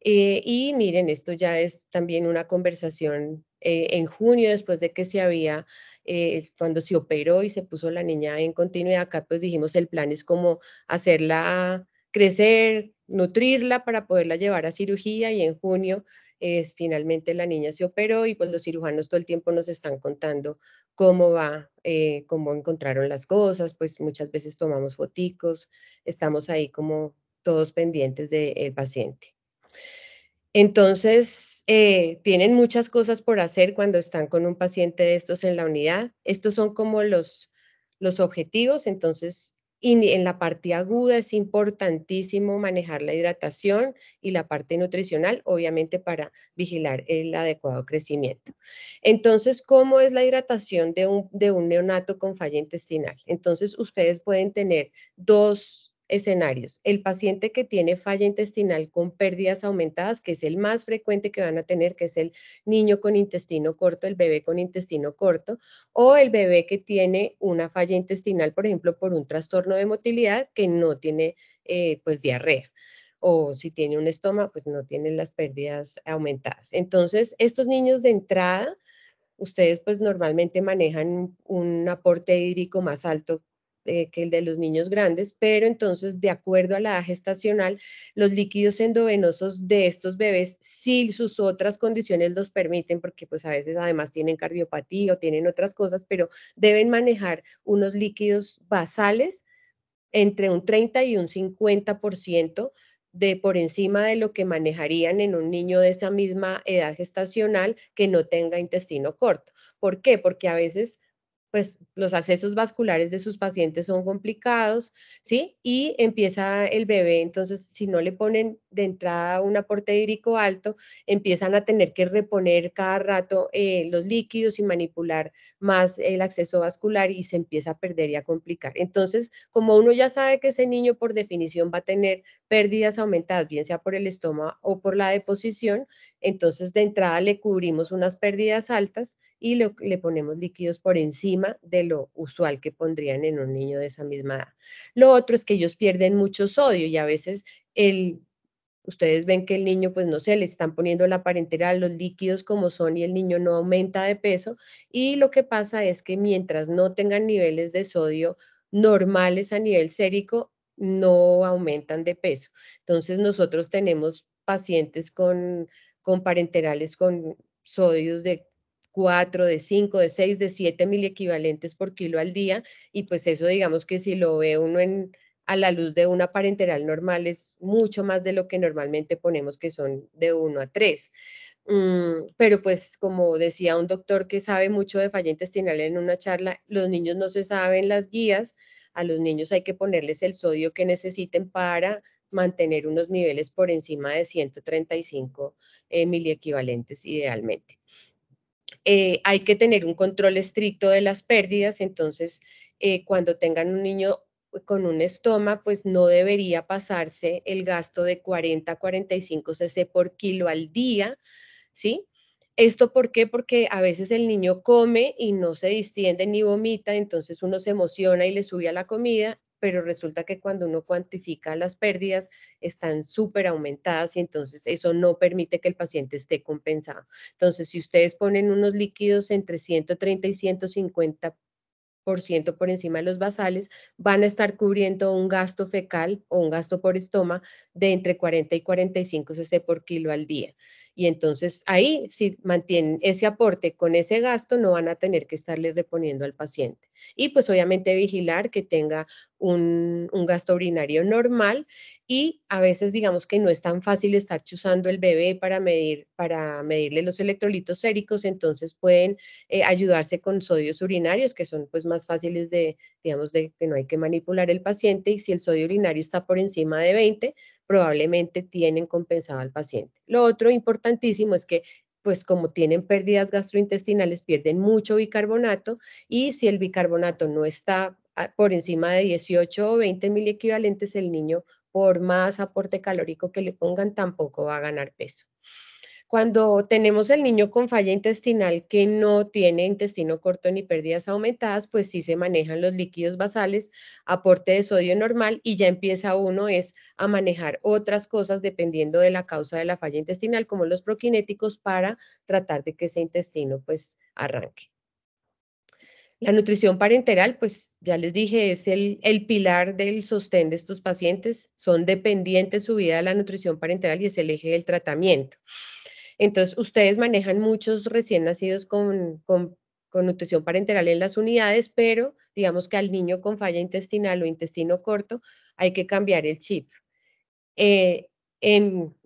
Y miren, esto ya es también una conversación en junio, después de que se había, cuando se operó y se puso la niña en continuidad, acá pues dijimos el plan es como hacerla crecer, nutrirla para poderla llevar a cirugía, y en junio finalmente la niña se operó y pues los cirujanos todo el tiempo nos están contando cómo va, cómo encontraron las cosas, pues muchas veces tomamos foticos, estamos ahí como todos pendientes del paciente. Entonces, tienen muchas cosas por hacer cuando están con un paciente de estos en la unidad. Estos son como los objetivos. Entonces, en la parte aguda es importantísimo manejar la hidratación y la parte nutricional, obviamente para vigilar el adecuado crecimiento. Entonces, ¿cómo es la hidratación de un neonato con falla intestinal? Entonces, ustedes pueden tener dos escenarios. El paciente que tiene falla intestinal con pérdidas aumentadas, que es el más frecuente que van a tener, que es el niño con intestino corto, el bebé con intestino corto, o el bebé que tiene una falla intestinal, por ejemplo, por un trastorno de motilidad que no tiene pues diarrea. O si tiene un estómago, pues no tienen las pérdidas aumentadas. Entonces, estos niños de entrada, ustedes pues normalmente manejan un aporte hídrico más alto que el de los niños grandes, pero entonces de acuerdo a la edad gestacional, los líquidos endovenosos de estos bebés, si sus otras condiciones los permiten, porque pues a veces además tienen cardiopatía o tienen otras cosas, pero deben manejar unos líquidos basales entre un 30 y un 50% de por encima de lo que manejarían en un niño de esa misma edad gestacional que no tenga intestino corto. ¿Por qué? Porque a veces pues los accesos vasculares de sus pacientes son complicados, ¿sí? Y empieza el bebé, entonces si no le ponen de entrada un aporte hídrico alto, empiezan a tener que reponer cada rato los líquidos y manipular más el acceso vascular y se empieza a perder y a complicar. Entonces, como uno ya sabe que ese niño por definición va a tener pérdidas aumentadas, bien sea por el estómago o por la deposición, entonces de entrada le cubrimos unas pérdidas altas y le ponemos líquidos por encima de lo usual que pondrían en un niño de esa misma edad. Lo otro es que ellos pierden mucho sodio y a veces ustedes ven que el niño, pues no sé, le están poniendo la parenteral, los líquidos como son y el niño no aumenta de peso y lo que pasa es que mientras no tengan niveles de sodio normales a nivel sérico, no aumentan de peso. Entonces nosotros tenemos pacientes con parenterales con sodios de 4, de 5, de 6, de 7 miliequivalentes por kilo al día, y pues eso digamos que si lo ve uno a la luz de una parenteral normal es mucho más de lo que normalmente ponemos que son de 1 a 3. Pero pues como decía un doctor que sabe mucho de falla intestinal en una charla, los niños no se saben las guías, a los niños hay que ponerles el sodio que necesiten para mantener unos niveles por encima de 135 miliequivalentes idealmente. Hay que tener un control estricto de las pérdidas, entonces cuando tengan un niño con un estoma, pues no debería pasarse el gasto de 40 a 45 cc por kilo al día, ¿sí? ¿Esto por qué? Porque a veces el niño come y no se distiende ni vomita, entonces uno se emociona y le sube a la comida, pero resulta que cuando uno cuantifica las pérdidas están súper aumentadas y entonces eso no permite que el paciente esté compensado. Entonces, si ustedes ponen unos líquidos entre 130 y 150% por encima de los basales, van a estar cubriendo un gasto fecal o un gasto por estoma de entre 40 y 45 cc por kilo al día. Y entonces ahí, si mantienen ese aporte con ese gasto, no van a tener que estarle reponiendo al paciente. Y pues obviamente vigilar que tenga un gasto urinario normal y a veces digamos que no es tan fácil estar chuzando el bebé para medirle los electrolitos séricos, entonces pueden ayudarse con sodios urinarios, que son pues más fáciles de, digamos, de que no hay que manipular el paciente, y si el sodio urinario está por encima de 20, probablemente tienen compensado al paciente. Lo otro importantísimo es que pues como tienen pérdidas gastrointestinales, pierden mucho bicarbonato y si el bicarbonato no está por encima de 18 o 20 mil equivalentes, el niño, por más aporte calórico que le pongan, tampoco va a ganar peso. Cuando tenemos el niño con falla intestinal que no tiene intestino corto ni pérdidas aumentadas, pues sí se manejan los líquidos basales, aporte de sodio normal y ya empieza uno es a manejar otras cosas dependiendo de la causa de la falla intestinal, como los proquinéticos, para tratar de que ese intestino pues arranque. La nutrición parenteral, pues ya les dije, es el pilar del sostén de estos pacientes. Son dependientes su vida de la nutrición parenteral y es el eje del tratamiento. Entonces, ustedes manejan muchos recién nacidos con nutrición parenteral en las unidades, pero digamos que al niño con falla intestinal o intestino corto hay que cambiar el chip. Eh,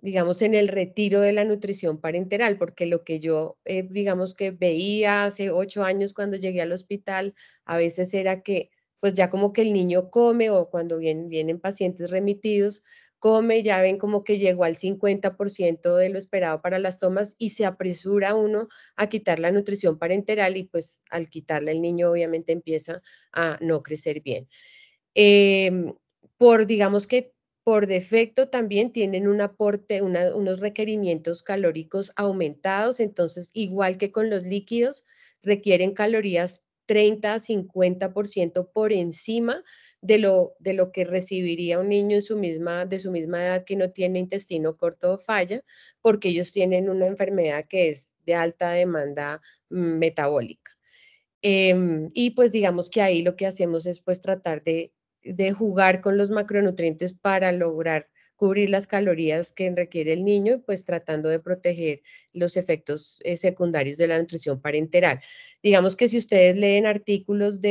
digamos, en el retiro de la nutrición parenteral, porque lo que yo, digamos que veía hace 8 años cuando llegué al hospital, a veces era que, pues ya como que el niño come o cuando vienen pacientes remitidos, come, ya ven como que llegó al 50% de lo esperado para las tomas y se apresura uno a quitar la nutrición parenteral y pues al quitarla el niño obviamente empieza a no crecer bien. Em, digamos que por defecto también tienen un aporte, unos requerimientos calóricos aumentados, entonces igual que con los líquidos, requieren calorías 30 a 50% por encima de lo que recibiría un niño de su misma edad que no tiene intestino corto o falla, porque ellos tienen una enfermedad que es de alta demanda metabólica. Y pues digamos que ahí lo que hacemos es pues tratar de jugar con los macronutrientes para lograr cubrir las calorías que requiere el niño, pues tratando de proteger los efectos secundarios de la nutrición parenteral. Digamos que si ustedes leen artículos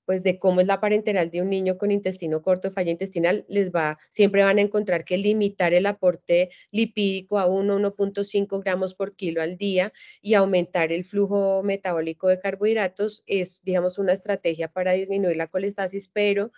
pues de cómo es la parenteral de un niño con intestino corto, falla intestinal, siempre van a encontrar que limitar el aporte lipídico a 1,5 gramos por kilo al día y aumentar el flujo metabólico de carbohidratos es, digamos, una estrategia para disminuir la colestasis, pero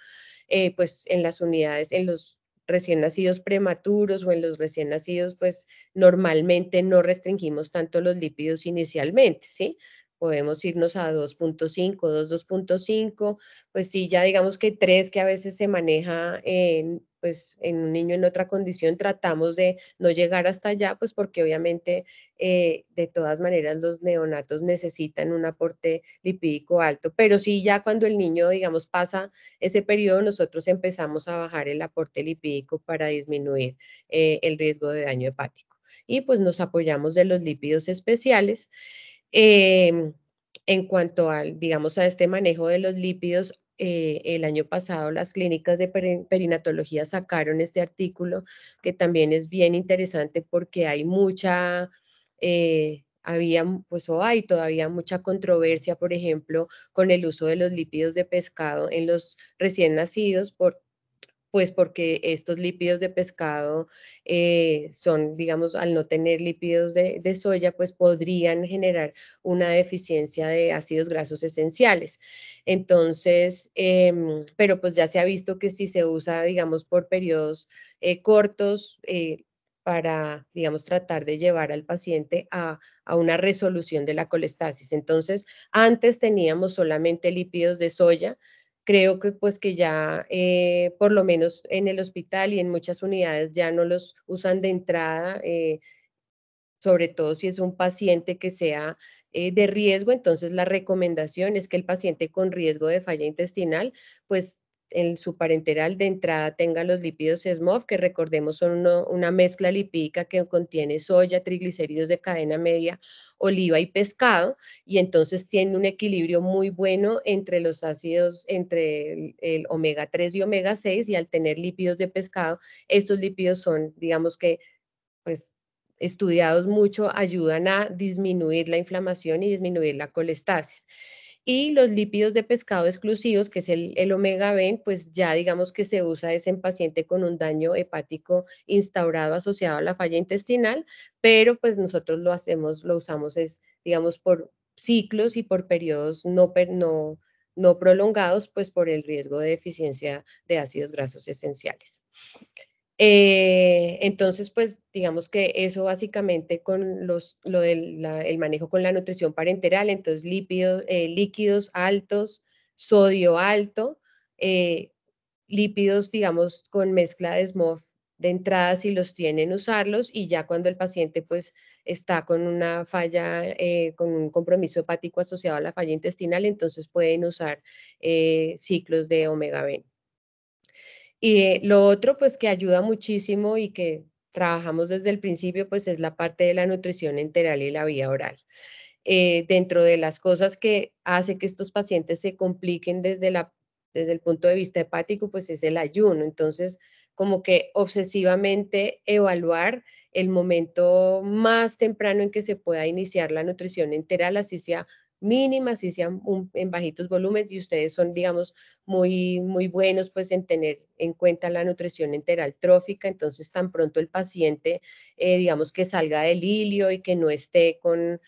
pues en las unidades, en los recién nacidos prematuros o en los recién nacidos, pues normalmente no restringimos tanto los lípidos inicialmente, ¿sí? Podemos irnos a 2,5, 2,5, pues sí, ya digamos que 3 que a veces se maneja pues en un niño en otra condición, tratamos de no llegar hasta allá, pues porque obviamente de todas maneras los neonatos necesitan un aporte lipídico alto, pero sí ya cuando el niño, digamos, pasa ese periodo, nosotros empezamos a bajar el aporte lipídico para disminuir el riesgo de daño hepático. Y pues nos apoyamos de los lípidos especiales. En cuanto al, digamos, a este manejo de los lípidos, el año pasado las clínicas de perinatología sacaron este artículo que también es bien interesante porque hay mucha, había, pues o hay todavía mucha controversia, por ejemplo, con el uso de los lípidos de pescado en los recién nacidos pues porque estos lípidos de pescado son, digamos, al no tener lípidos de soya, pues podrían generar una deficiencia de ácidos grasos esenciales. Entonces, pero pues ya se ha visto que si se usa, digamos, por periodos cortos, para, digamos, tratar de llevar al paciente a una resolución de la colestasis. Entonces, antes teníamos solamente lípidos de soya, creo que pues que ya por lo menos en el hospital y en muchas unidades ya no los usan de entrada, sobre todo si es un paciente que sea de riesgo, entonces la recomendación es que el paciente con riesgo de falla intestinal, pues en su parenteral de entrada tenga los lípidos SMOF, que recordemos son una mezcla lipídica que contiene soya, triglicéridos de cadena media, oliva y pescado, y entonces tiene un equilibrio muy bueno entre los ácidos, entre el omega 3 y omega 6, y al tener lípidos de pescado, estos lípidos son, digamos que, pues estudiados mucho, ayudan a disminuir la inflamación y disminuir la colestasis. Y los lípidos de pescado exclusivos, que es el omega B, pues ya digamos que se usa es en paciente con un daño hepático instaurado asociado a la falla intestinal, pero pues nosotros lo hacemos, lo usamos es, digamos, por ciclos y por periodos no prolongados, pues por el riesgo de deficiencia de ácidos grasos esenciales. Entonces, pues digamos que eso básicamente con lo del el manejo con la nutrición parenteral, entonces lípidos, líquidos altos, sodio alto, eh, lípidos, digamos, con mezcla de SMOF de entrada si los tienen, usarlos, y ya cuando el paciente pues está con una falla, con un compromiso hepático asociado a la falla intestinal, entonces pueden usar ciclos de omega B. Y lo otro, pues que ayuda muchísimo y que trabajamos desde el principio, pues es la parte de la nutrición enteral y la vía oral. Dentro de las cosas que hace que estos pacientes se compliquen desde el punto de vista hepático, pues es el ayuno. Entonces, como que obsesivamente evaluar el momento más temprano en que se pueda iniciar la nutrición enteral, así sea mínima, así sea en bajitos volúmenes, y ustedes son, digamos, muy buenos pues en tener en cuenta la nutrición enteral trófica, entonces tan pronto el paciente, digamos que salga del hilio y que no esté con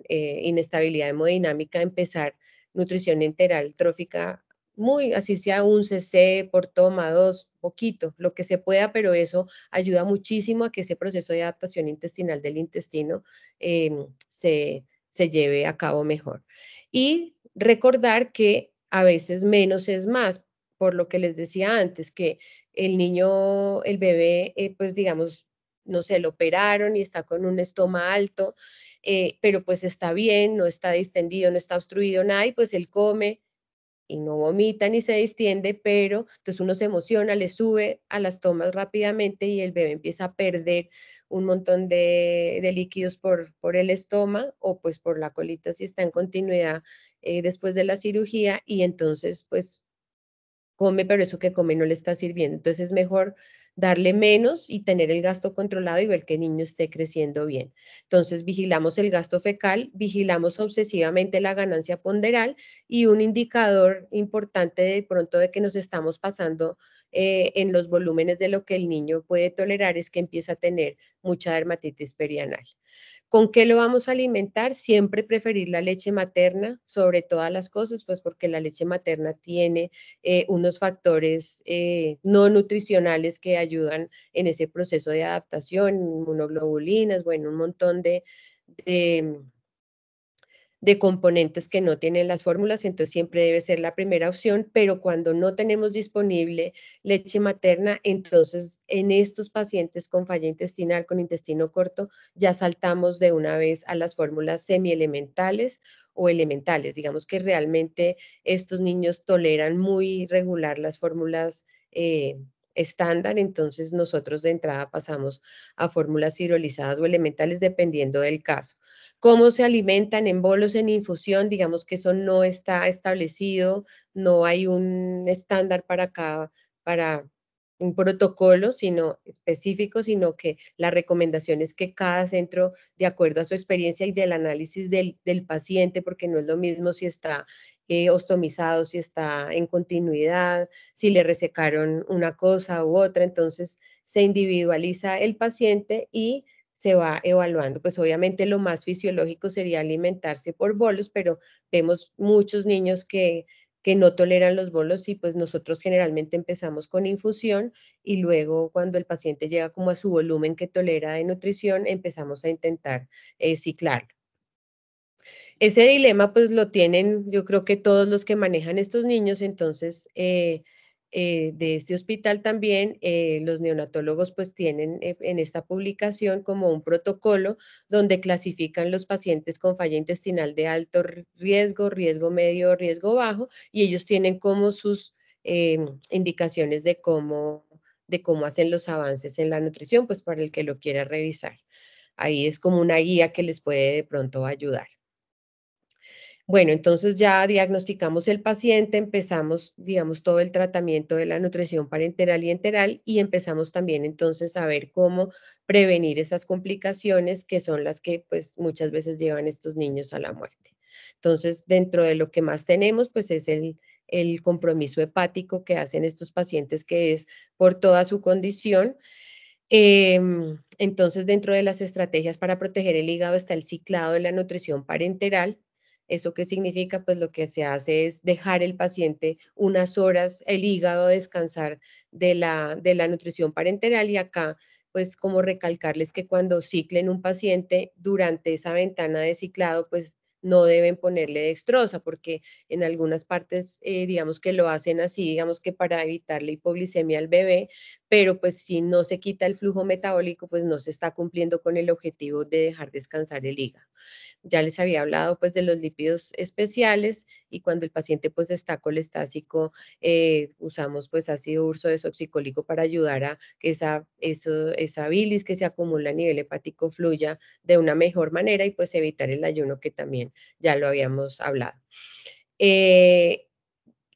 inestabilidad hemodinámica, empezar nutrición enteral trófica muy, así sea un cc por toma, dos, poquito, lo que se pueda, pero eso ayuda muchísimo a que ese proceso de adaptación intestinal del intestino eh, se lleve a cabo mejor. Y recordar que a veces menos es más, por lo que les decía antes, que el niño, el bebé, pues digamos, no sé, lo operaron y está con un estoma alto, pero pues está bien, no está distendido, no está obstruido, nada, y pues él come y no vomita ni se distiende, pero entonces uno se emociona, le sube a las tomas rápidamente y el bebé empieza a perder un montón de líquidos por el estómago o pues por la colita si está en continuidad después de la cirugía, y entonces pues come, pero eso que come no le está sirviendo. Entonces es mejor darle menos y tener el gasto controlado y ver que el niño esté creciendo bien. Entonces, vigilamos el gasto fecal, vigilamos obsesivamente la ganancia ponderal y un indicador importante de pronto de que nos estamos pasando en los volúmenes de lo que el niño puede tolerar es que empieza a tener mucha dermatitis perianal. ¿Con qué lo vamos a alimentar? Siempre preferir la leche materna sobre todas las cosas, pues porque la leche materna tiene unos factores no nutricionales que ayudan en ese proceso de adaptación, inmunoglobulinas, bueno, un montón de de componentes que no tienen las fórmulas, entonces siempre debe ser la primera opción, pero cuando no tenemos disponible leche materna, entonces en estos pacientes con falla intestinal, con intestino corto, ya saltamos de una vez a las fórmulas semielementales o elementales. Digamos que realmente estos niños toleran muy regular las fórmulas estándar, entonces nosotros de entrada pasamos a fórmulas hidrolizadas o elementales dependiendo del caso. ¿Cómo se alimentan en bolos, en infusión? Digamos que eso no está establecido, no hay un estándar para cada, para un protocolo, sino específico, sino que la recomendación es que cada centro, de acuerdo a su experiencia y del análisis del paciente, porque no es lo mismo si está ostomizado, si está en continuidad, si le resecaron una cosa u otra, entonces se individualiza el paciente y se va evaluando. Pues obviamente lo más fisiológico sería alimentarse por bolos, pero vemos muchos niños que no toleran los bolos y pues nosotros generalmente empezamos con infusión y luego cuando el paciente llega como a su volumen que tolera de nutrición, empezamos a intentar ciclarlo. Ese dilema pues lo tienen yo creo que todos los que manejan estos niños, entonces de este hospital también los neonatólogos pues tienen en esta publicación como un protocolo donde clasifican los pacientes con falla intestinal de alto riesgo, riesgo medio, riesgo bajo y ellos tienen como sus indicaciones de cómo hacen los avances en la nutrición, pues para el que lo quiera revisar. Ahí es como una guía que les puede de pronto ayudar. Bueno, entonces ya diagnosticamos el paciente, empezamos, digamos, todo el tratamiento de la nutrición parenteral y enteral y empezamos también entonces a ver cómo prevenir esas complicaciones que son las que pues muchas veces llevan estos niños a la muerte. Entonces, dentro de lo que más tenemos, pues es el compromiso hepático que hacen estos pacientes, que es por toda su condición. Entonces, dentro de las estrategias para proteger el hígado está el ciclado de la nutrición parenteral. ¿Eso qué significa? Pues lo que se hace es dejar el paciente unas horas, el hígado descansar de la nutrición parenteral y acá, pues como recalcarles que cuando ciclen un paciente durante esa ventana de ciclado, pues no deben ponerle dextrosa, porque en algunas partes, digamos que lo hacen así, digamos que para evitar la hipoglicemia al bebé, pero pues si no se quita el flujo metabólico, pues no se está cumpliendo con el objetivo de dejar descansar el hígado. Ya les había hablado pues de los lípidos especiales y cuando el paciente pues está colestásico, usamos pues ácido urso desoxicólico para ayudar a que esa bilis que se acumula a nivel hepático fluya de una mejor manera y pues evitar el ayuno que también ya lo habíamos hablado. Eh,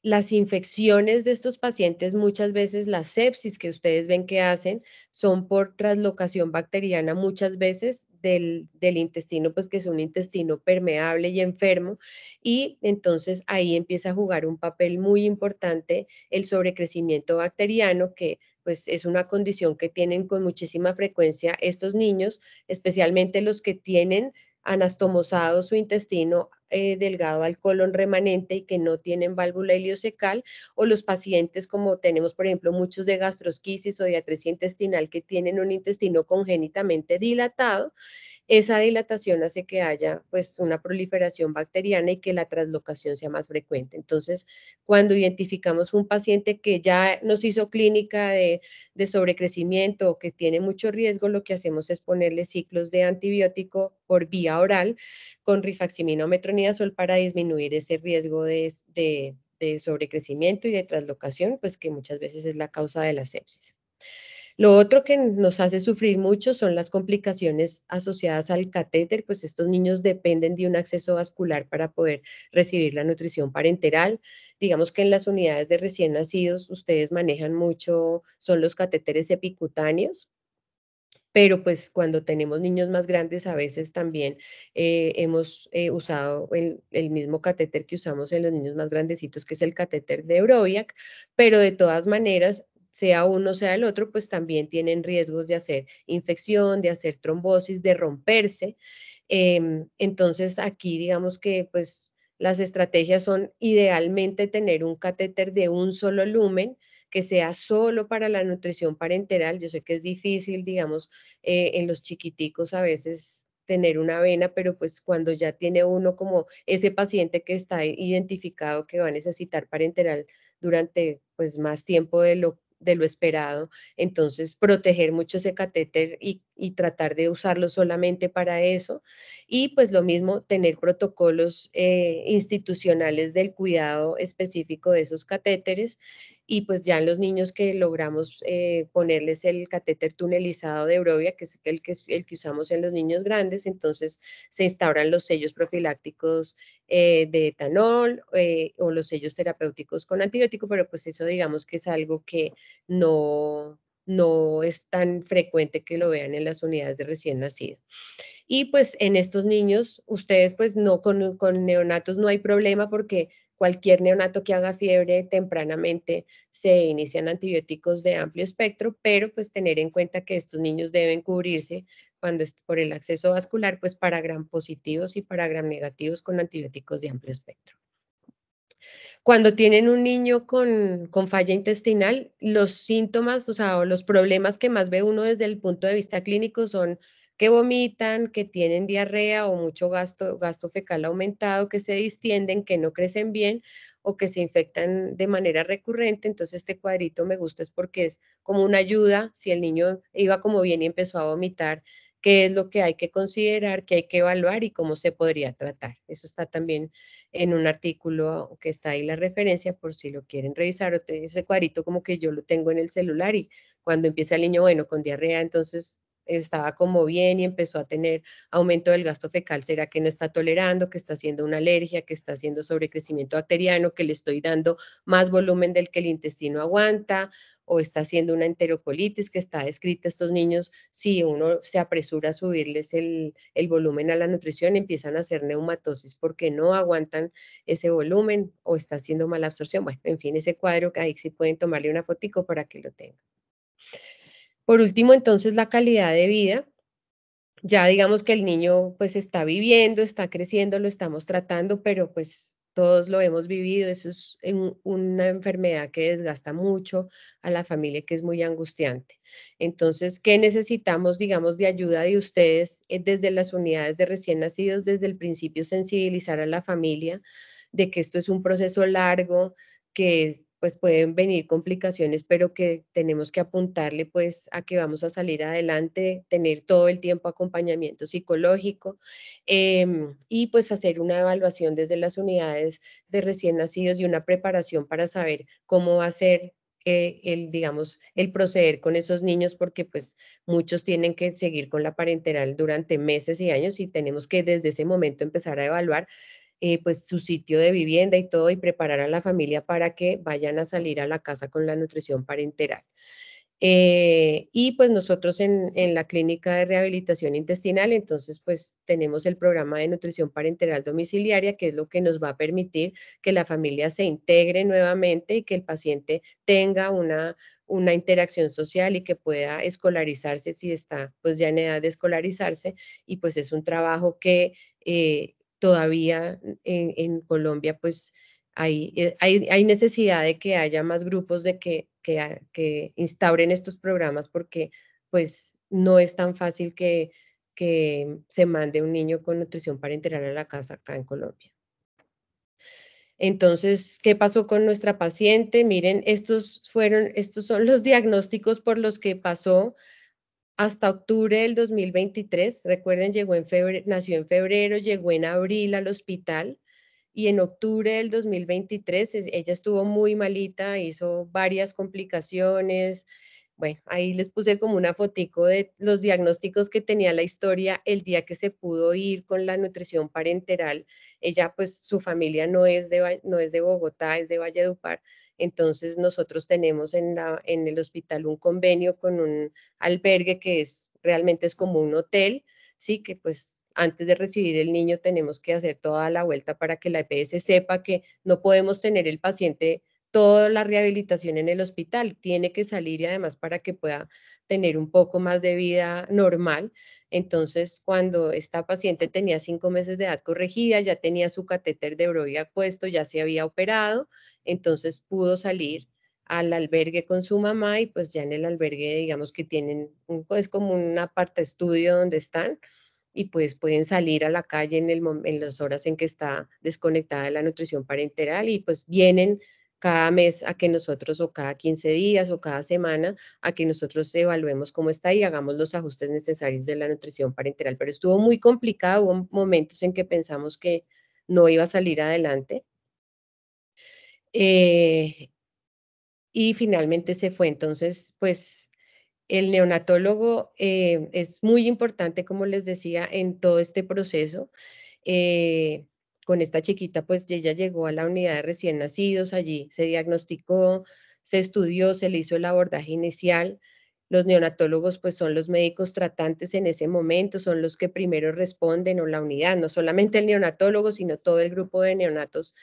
las infecciones de estos pacientes, muchas veces la sepsis que ustedes ven que hacen, son por traslocación bacteriana muchas veces del intestino, pues que es un intestino permeable y enfermo, y entonces ahí empieza a jugar un papel muy importante el sobrecrecimiento bacteriano, que pues es una condición que tienen con muchísima frecuencia estos niños, especialmente los que tienen anastomosado su intestino delgado al colon remanente y que no tienen válvula ileocecal, o los pacientes como tenemos, por ejemplo, muchos de gastrosquisis o de atresia intestinal que tienen un intestino congénitamente dilatado, esa dilatación hace que haya pues una proliferación bacteriana y que la translocación sea más frecuente. Entonces, cuando identificamos un paciente que ya nos hizo clínica de sobrecrecimiento o que tiene mucho riesgo, lo que hacemos es ponerle ciclos de antibiótico por vía oral con rifaximina o metronidazol para disminuir ese riesgo de sobrecrecimiento y de translocación, pues que muchas veces es la causa de la sepsis. Lo otro que nos hace sufrir mucho son las complicaciones asociadas al catéter, pues estos niños dependen de un acceso vascular para poder recibir la nutrición parenteral. Digamos que en las unidades de recién nacidos ustedes manejan mucho, son los catéteres epicutáneos, pero pues cuando tenemos niños más grandes a veces también hemos usado el mismo catéter que usamos en los niños más grandecitos, que es el catéter de Broviac, pero de todas maneras, sea uno sea el otro, pues también tienen riesgos de hacer infección, de hacer trombosis, de romperse. Entonces aquí digamos que pues las estrategias son idealmente tener un catéter de un solo lumen, que sea solo para la nutrición parenteral. Yo sé que es difícil, digamos, en los chiquiticos a veces tener una vena, pero pues cuando ya tiene uno como ese paciente que está identificado que va a necesitar parenteral durante pues más tiempo de lo esperado, entonces proteger mucho ese catéter y tratar de usarlo solamente para eso. Y pues lo mismo, tener protocolos institucionales del cuidado específico de esos catéteres y pues ya en los niños que logramos ponerles el catéter tunelizado de Brovia, que es el que usamos en los niños grandes, entonces se instauran los sellos profilácticos de etanol o los sellos terapéuticos con antibiótico, pero pues eso digamos que es algo que no es tan frecuente que lo vean en las unidades de recién nacido. Y pues en estos niños, ustedes pues no, con neonatos no hay problema porque cualquier neonato que haga fiebre tempranamente se inician antibióticos de amplio espectro, pero pues tener en cuenta que estos niños deben cubrirse cuando es por el acceso vascular, pues para gram positivos y para gram negativos con antibióticos de amplio espectro. Cuando tienen un niño con falla intestinal, los síntomas, o sea, o los problemas que más ve uno desde el punto de vista clínico son que vomitan, que tienen diarrea o mucho gasto fecal aumentado, que se distienden, que no crecen bien o que se infectan de manera recurrente. Entonces, este cuadrito me gusta es porque es como una ayuda. Si el niño iba como bien y empezó a vomitar, qué es lo que hay que considerar, qué hay que evaluar y cómo se podría tratar. Eso está también en un artículo que está ahí la referencia por si lo quieren revisar, o ese cuadrito como que yo lo tengo en el celular y cuando empieza el niño, bueno, con diarrea, entonces estaba como bien y empezó a tener aumento del gasto fecal, ¿será que no está tolerando, que está haciendo una alergia, que está haciendo sobrecrecimiento bacteriano, que le estoy dando más volumen del que el intestino aguanta, o está haciendo una enterocolitis que está descrita estos niños, si uno se apresura a subirles el volumen a la nutrición, empiezan a hacer neumatosis porque no aguantan ese volumen o está haciendo mala absorción. Bueno, en fin, ese cuadro ahí sí pueden tomarle una fotico para que lo tengan. Por último, entonces, la calidad de vida. Ya digamos que el niño pues está viviendo, está creciendo, lo estamos tratando, pero pues todos lo hemos vivido, eso es una enfermedad que desgasta mucho a la familia, que es muy angustiante. Entonces, ¿qué necesitamos, digamos, de ayuda de ustedes desde las unidades de recién nacidos? Desde el principio, sensibilizar a la familia de que esto es un proceso largo, que pues pueden venir complicaciones, pero que tenemos que apuntarle pues a que vamos a salir adelante, tener todo el tiempo acompañamiento psicológico y pues hacer una evaluación desde las unidades de recién nacidos y una preparación para saber cómo va a ser digamos, el proceder con esos niños, porque pues muchos tienen que seguir con la parenteral durante meses y años y tenemos que desde ese momento empezar a evaluar pues su sitio de vivienda y todo y preparar a la familia para que vayan a salir a la casa con la nutrición parenteral. Y pues nosotros en la clínica de rehabilitación intestinal, entonces pues tenemos el programa de nutrición parenteral domiciliaria, que es lo que nos va a permitir que la familia se integre nuevamente y que el paciente tenga una interacción social y que pueda escolarizarse si está pues ya en edad de escolarizarse y pues es un trabajo que todavía en Colombia pues hay necesidad de que haya más grupos de que instauren estos programas porque pues no es tan fácil que se mande un niño con nutrición parenteral a la casa acá en Colombia. Entonces, ¿qué pasó con nuestra paciente? Miren, estos son los diagnósticos por los que pasó hasta octubre del 2023. Recuerden, nació en febrero, llegó en abril al hospital y en octubre del 2023 ella estuvo muy malita, hizo varias complicaciones, Bueno, ahí les puse como una fotico de los diagnósticos que tenía la historia el día que se pudo ir con la nutrición parenteral. Ella, pues, su familia no es de Bogotá, es de Valledupar. Entonces, nosotros tenemos en el hospital un convenio con un albergue que realmente es como un hotel, ¿sí? Que pues antes de recibir el niño tenemos que hacer toda la vuelta para que la EPS sepa que no podemos tener el paciente toda la rehabilitación en el hospital, tiene que salir y además para que pueda tener un poco más de vida normal. Entonces, cuando esta paciente tenía 5 meses de edad corregida, ya tenía su catéter de Breuer puesto, ya se había operado, entonces pudo salir al albergue con su mamá y pues ya en el albergue digamos que tienen, es como una parte estudio donde están y pues pueden salir a la calle en las horas en que está desconectada la nutrición parenteral y pues vienen cada mes a que nosotros o cada 15 días o cada semana a que nosotros evaluemos cómo está y hagamos los ajustes necesarios de la nutrición parenteral. Pero estuvo muy complicado, hubo momentos en que pensamos que no iba a salir adelante. Y finalmente se fue. Entonces, pues el neonatólogo es muy importante, como les decía, en todo este proceso. Eh, con esta chiquita, pues ella llegó a la unidad de recién nacidos, allí se diagnosticó, se estudió, se le hizo el abordaje inicial. Los neonatólogos, pues son los médicos tratantes en ese momento, son los que primero responden o la unidad, no solamente el neonatólogo, sino todo el grupo de neonatos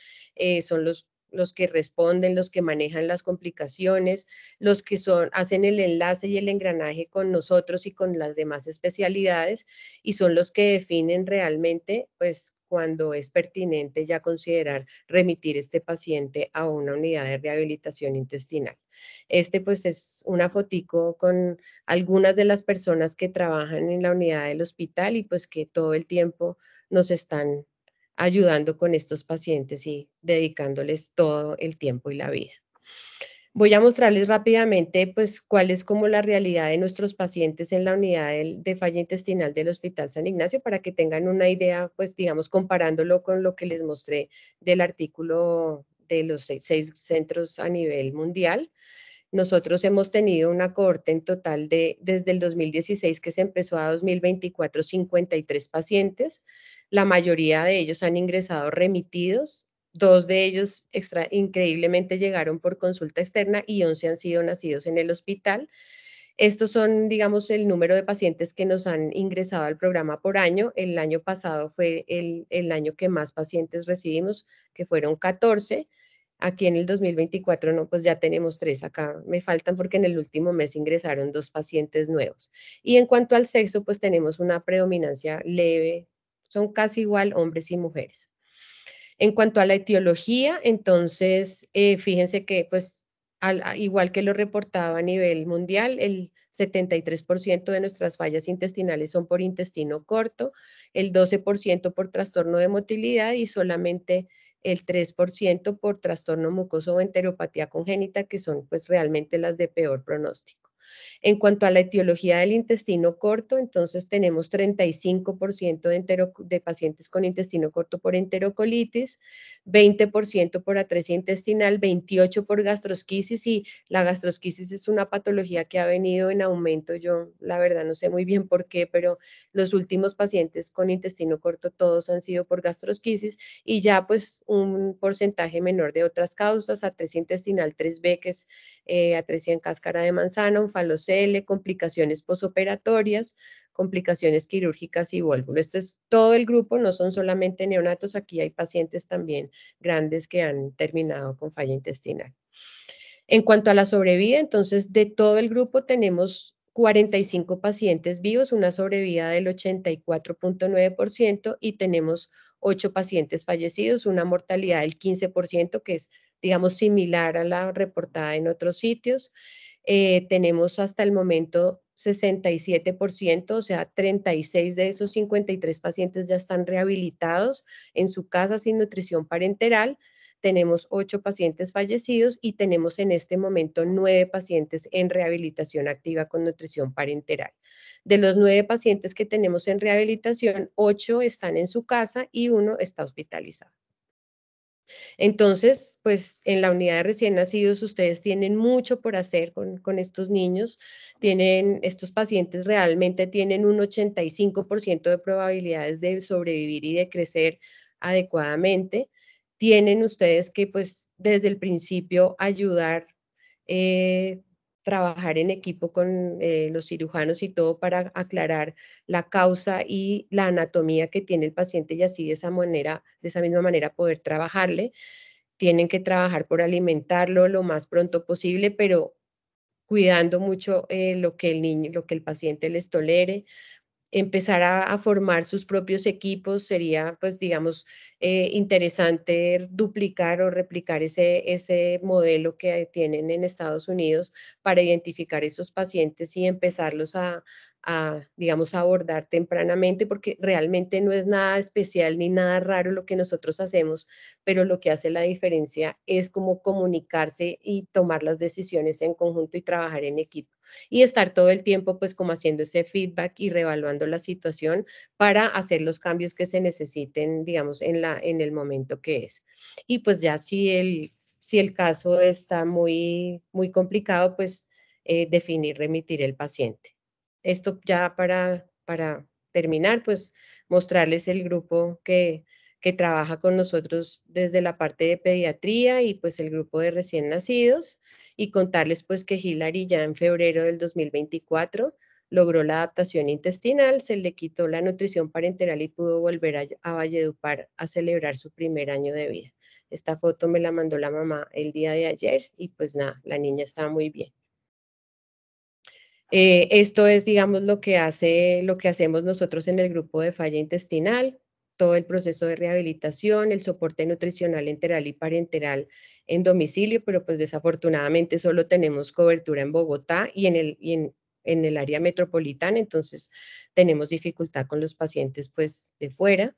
son los que responden, los que manejan las complicaciones, los que hacen el enlace y el engranaje con nosotros y con las demás especialidades y son los que definen realmente, pues, cuando es pertinente ya considerar remitir este paciente a una unidad de rehabilitación intestinal. Pues, es una fotico con algunas de las personas que trabajan en la unidad del hospital y, pues, que todo el tiempo nos están ayudando con estos pacientes y dedicándoles todo el tiempo y la vida. Voy a mostrarles rápidamente, pues, cuál es como la realidad de nuestros pacientes en la unidad de falla intestinal del Hospital San Ignacio para que tengan una idea, pues, digamos, comparándolo con lo que les mostré del artículo de los seis centros a nivel mundial. Nosotros hemos tenido una cohorte en total desde el 2016 que se empezó a 2024, 53 pacientes. La mayoría de ellos han ingresado remitidos. Dos de ellos increíblemente llegaron por consulta externa y 11 han sido nacidos en el hospital. Estos son, digamos, el número de pacientes que nos han ingresado al programa por año. El año pasado fue el año que más pacientes recibimos, que fueron 14. Aquí en el 2024, no, pues ya tenemos 3. Acá me faltan porque en el último mes ingresaron 2 pacientes nuevos. Y en cuanto al sexo, pues tenemos una predominancia leve, son casi igual hombres y mujeres. En cuanto a la etiología, entonces, fíjense que, pues, igual que lo reportaba a nivel mundial, el 73% de nuestras fallas intestinales son por intestino corto, el 12% por trastorno de motilidad y solamente el 3% por trastorno mucoso o enteropatía congénita, que son pues realmente las de peor pronóstico. En cuanto a la etiología del intestino corto, entonces tenemos 35% de pacientes con intestino corto por enterocolitis, 20% por atresia intestinal, 28% por gastrosquisis y la gastrosquisis es una patología que ha venido en aumento. Yo la verdad no sé muy bien por qué, pero los últimos pacientes con intestino corto todos han sido por gastrosquisis y ya pues un porcentaje menor de otras causas, atresia intestinal 3B, que es atresia en cáscara de manzana, onfalocele, complicaciones posoperatorias, complicaciones quirúrgicas y vólvulo. Esto es todo el grupo, no son solamente neonatos, aquí hay pacientes también grandes que han terminado con falla intestinal. En cuanto a la sobrevida, entonces de todo el grupo tenemos 45 pacientes vivos, una sobrevida del 84.9% y tenemos 8 pacientes fallecidos, una mortalidad del 15%, que es, digamos, similar a la reportada en otros sitios. Tenemos hasta el momento 67%, o sea, 36 de esos 53 pacientes ya están rehabilitados en su casa sin nutrición parenteral. Tenemos 8 pacientes fallecidos y tenemos en este momento 9 pacientes en rehabilitación activa con nutrición parenteral. De los 9 pacientes que tenemos en rehabilitación, 8 están en su casa y 1 está hospitalizado. Entonces, pues en la unidad de recién nacidos ustedes tienen mucho por hacer con estos niños. Estos pacientes realmente tienen un 85% de probabilidades de sobrevivir y de crecer adecuadamente. Tienen ustedes que, pues, desde el principio ayudar, eh, trabajar en equipo con los cirujanos y todo para aclarar la causa y la anatomía que tiene el paciente y así de esa misma manera poder trabajarle. Tienen que trabajar por alimentarlo lo más pronto posible, pero cuidando mucho lo que el paciente les tolere. Empezar a formar sus propios equipos sería, pues, digamos, interesante duplicar o replicar ese modelo que tienen en Estados Unidos para identificar esos pacientes y empezarlos digamos, a abordar tempranamente, porque realmente no es nada especial ni nada raro lo que nosotros hacemos, pero lo que hace la diferencia es cómo comunicarse y tomar las decisiones en conjunto y trabajar en equipo y estar todo el tiempo pues como haciendo ese feedback y reevaluando la situación para hacer los cambios que se necesiten, digamos, en el momento que es. Y pues ya si el caso está muy complicado, pues definir, remitir el paciente. Esto ya para terminar, pues mostrarles el grupo que trabaja con nosotros desde la parte de pediatría y pues el grupo de recién nacidos y contarles pues que Hilary ya en febrero del 2024 logró la adaptación intestinal, se le quitó la nutrición parenteral y pudo volver a Valledupar a celebrar su primer año de vida. Esta foto me la mandó la mamá el día de ayer y pues nada, la niña está muy bien. Esto es, digamos, lo que hacemos nosotros en el grupo de falla intestinal, todo el proceso de rehabilitación, el soporte nutricional enteral y parenteral en domicilio, pero pues desafortunadamente solo tenemos cobertura en Bogotá y en el área metropolitana, entonces tenemos dificultad con los pacientes pues de fuera.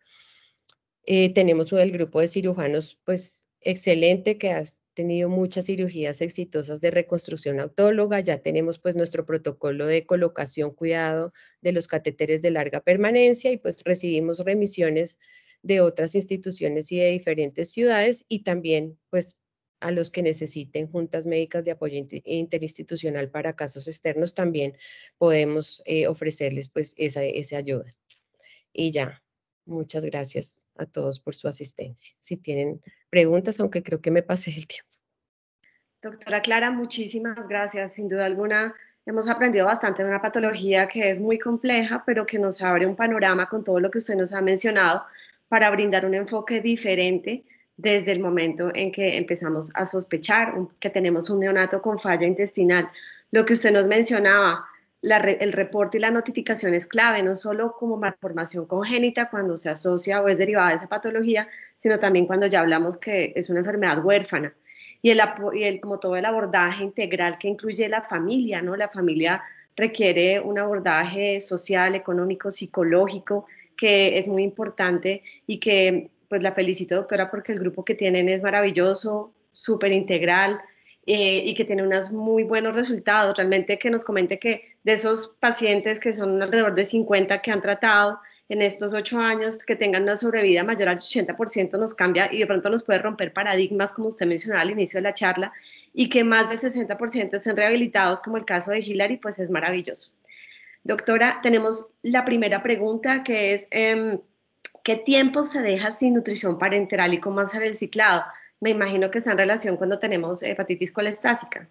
Tenemos el grupo de cirujanos, pues excelente, que has tenido muchas cirugías exitosas de reconstrucción autóloga. Ya tenemos pues nuestro protocolo de colocación, cuidado de los catéteres de larga permanencia y pues recibimos remisiones de otras instituciones y de diferentes ciudades y también pues a los que necesiten juntas médicas de apoyo interinstitucional para casos externos también podemos ofrecerles pues esa ayuda. Y ya, muchas gracias a todos por su asistencia. Si tienen preguntas, aunque creo que me pasé el tiempo. Doctora Clara, muchísimas gracias. Sin duda alguna, hemos aprendido bastante de una patología que es muy compleja, pero que nos abre un panorama con todo lo que usted nos ha mencionado para brindar un enfoque diferente desde el momento en que empezamos a sospechar que tenemos un neonato con falla intestinal. Lo que usted nos mencionaba, el reporte y la notificación es clave, no solo como malformación congénita cuando se asocia o es derivada de esa patología, sino también cuando ya hablamos que es una enfermedad huérfana como todo el abordaje integral que incluye la familia, ¿no? La familia requiere un abordaje social, económico, psicológico, que es muy importante y que pues la felicito, doctora, porque el grupo que tienen es maravilloso, súper integral y que tiene unos muy buenos resultados. Realmente que nos comente que de esos pacientes que son alrededor de 50 que han tratado en estos 8 años, que tengan una sobrevida mayor al 80% nos cambia y de pronto nos puede romper paradigmas, como usted mencionaba al inicio de la charla, y que más del 60% estén rehabilitados, como el caso de Hilary, pues es maravilloso. Doctora, tenemos la primera pregunta que es, ¿qué tiempo se deja sin nutrición parenteral y cómo hacer el ciclado? Me imagino que está en relación cuando tenemos hepatitis colestásica.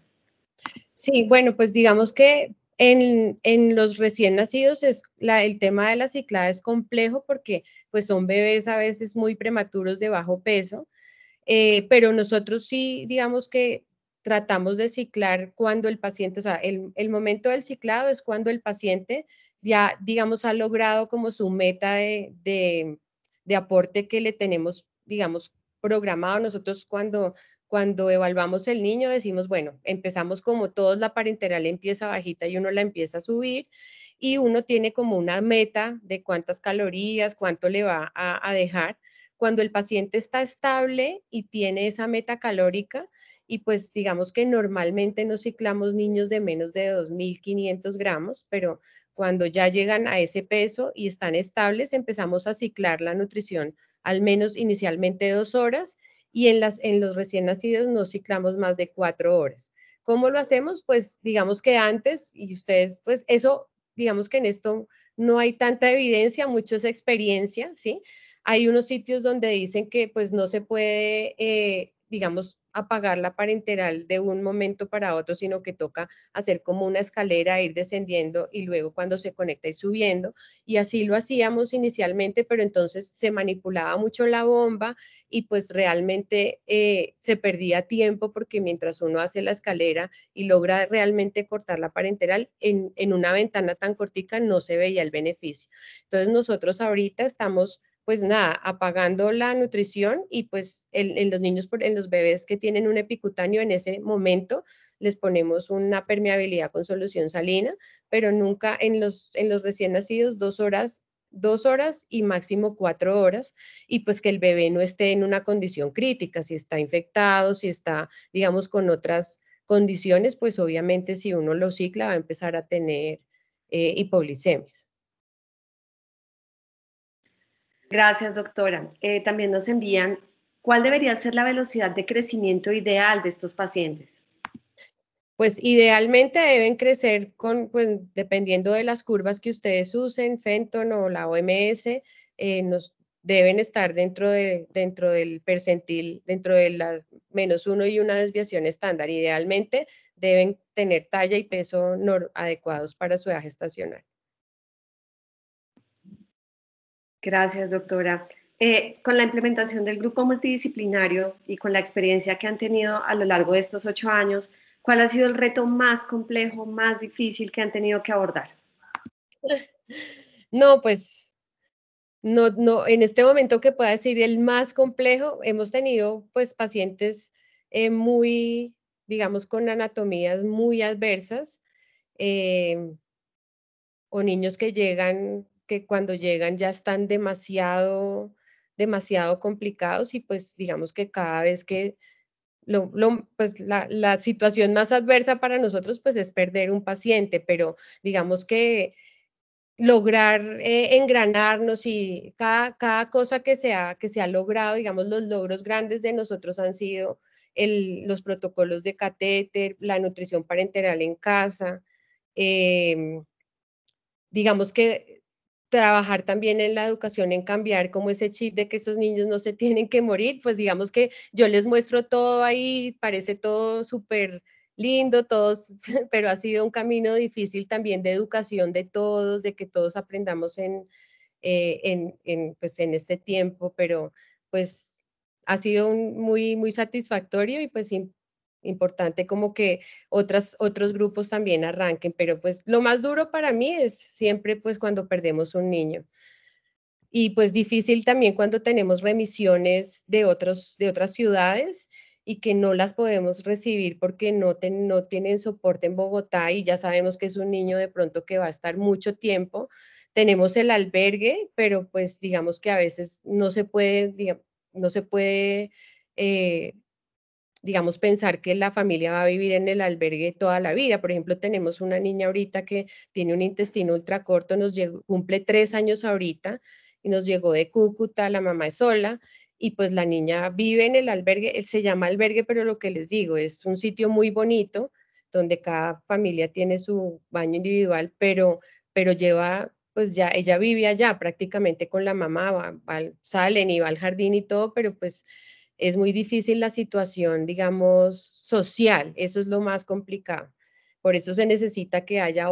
Sí, bueno, pues digamos que en los recién nacidos el tema de la ciclada es complejo porque pues son bebés a veces muy prematuros de bajo peso, pero nosotros sí, digamos que tratamos de ciclar cuando el paciente, o sea, el momento del ciclado es cuando el paciente ya, digamos, ha logrado como su meta de aporte que le tenemos, digamos, programado. Nosotros cuando evaluamos el niño decimos, bueno, empezamos como todos, la parenteral empieza bajita y uno la empieza a subir y uno tiene como una meta de cuántas calorías, cuánto le va a dejar. Cuando el paciente está estable y tiene esa meta calórica, y pues digamos que normalmente no ciclamos niños de menos de 2.500 gramos, pero cuando ya llegan a ese peso y están estables, empezamos a ciclar la nutrición al menos inicialmente 2 horas y en los recién nacidos no ciclamos más de 4 horas. ¿Cómo lo hacemos? Pues digamos que antes, y ustedes, pues eso, digamos que en esto no hay tanta evidencia, mucho es experiencia, ¿sí? Hay unos sitios donde dicen que pues no se puede, digamos, apagar la parenteral de un momento para otro, sino que toca hacer como una escalera, ir descendiendo y luego cuando se conecta ir subiendo. Y así lo hacíamos inicialmente, pero entonces se manipulaba mucho la bomba y pues realmente se perdía tiempo porque mientras uno hace la escalera y logra realmente cortar la parenteral, en una ventana tan cortica no se veía el beneficio. Entonces nosotros ahorita estamos pues nada, apagando la nutrición y pues en los niños, en los bebés que tienen un epicutáneo en ese momento, les ponemos una permeabilidad con solución salina, pero nunca en los recién nacidos 2 horas y máximo 4 horas, y pues que el bebé no esté en una condición crítica, si está infectado, si está, digamos, con otras condiciones, pues obviamente si uno lo cicla va a empezar a tener hipoglicemias. Gracias, doctora. También nos envían, ¿cuál debería ser la velocidad de crecimiento ideal de estos pacientes? Pues idealmente deben crecer pues dependiendo de las curvas que ustedes usen, Fenton o la OMS, nos deben estar dentro del percentil, dentro de la -1 y una desviación estándar. Idealmente deben tener talla y peso adecuados para su edad gestacional. Gracias, doctora. Con la implementación del grupo multidisciplinario y con la experiencia que han tenido a lo largo de estos 8 años, ¿cuál ha sido el reto más complejo, más difícil que han tenido que abordar? No, pues no, en este momento que pueda decir el más complejo, hemos tenido pues pacientes muy, digamos, con anatomías muy adversas, o niños que llegan, que cuando llegan ya están demasiado complicados y pues digamos que cada vez que pues la situación más adversa para nosotros pues es perder un paciente, pero digamos que lograr engranarnos y cada cosa que se ha logrado, digamos, los logros grandes de nosotros han sido los protocolos de catéter, la nutrición parenteral en casa, digamos que trabajar también en la educación, en cambiar como ese chip de que esos niños no se tienen que morir, pues digamos que yo les muestro todo ahí, parece todo súper lindo, todos, pero ha sido un camino difícil también de educación de todos, de que todos aprendamos pues en este tiempo, pero pues ha sido muy satisfactorio y pues importante como que otros grupos también arranquen, pero pues lo más duro para mí es siempre pues cuando perdemos un niño. Y pues difícil también cuando tenemos remisiones de otras ciudades y que no las podemos recibir porque no tienen soporte en Bogotá y ya sabemos que es un niño de pronto que va a estar mucho tiempo. Tenemos el albergue, pero pues digamos que a veces no se puede digamos, pensar que la familia va a vivir en el albergue toda la vida. Por ejemplo, tenemos una niña ahorita que tiene un intestino ultracorto, cumple 3 años ahorita, y nos llegó de Cúcuta, la mamá es sola, y pues la niña vive en el albergue, él se llama albergue, pero lo que les digo, es un sitio muy bonito, donde cada familia tiene su baño individual, pero lleva, pues ya, ella vive allá prácticamente con la mamá, salen y va al jardín y todo, pero pues es muy difícil la situación, digamos, social, eso es lo más complicado. Por eso se necesita que haya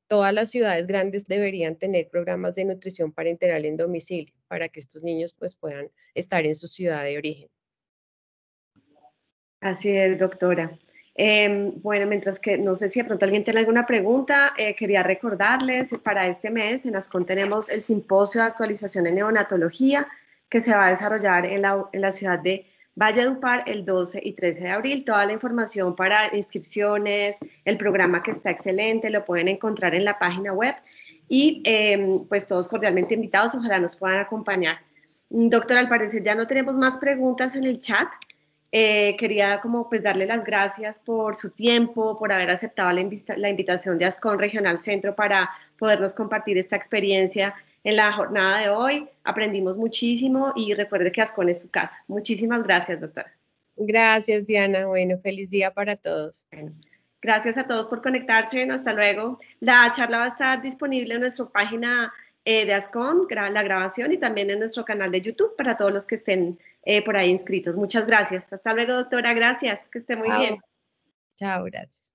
todas las ciudades grandes deberían tener programas de nutrición parenteral en domicilio para que estos niños pues puedan estar en su ciudad de origen. Así es, doctora. Bueno, mientras que no sé si de pronto alguien tiene alguna pregunta, quería recordarles, para este mes en ASCON tenemos el simposio de actualización en neonatología que se va a desarrollar en la ciudad de Valledupar el 12 y 13 de abril. Toda la información para inscripciones, el programa que está excelente, lo pueden encontrar en la página web y pues todos cordialmente invitados, ojalá nos puedan acompañar. Doctora, al parecer ya no tenemos más preguntas en el chat. Quería como pues darle las gracias por su tiempo, por haber aceptado la invitación de ASCON Regional Centro para podernos compartir esta experiencia en la jornada de hoy. Aprendimos muchísimo y recuerde que Ascon es su casa. Muchísimas gracias, doctora. Gracias, Diana. Bueno, feliz día para todos. Bueno, gracias a todos por conectarse. Hasta luego. La charla va a estar disponible en nuestra página de Ascon, la grabación, y también en nuestro canal de YouTube para todos los que estén por ahí inscritos. Muchas gracias. Hasta luego, doctora. Gracias. Que esté muy Chao. bien. Chao, gracias.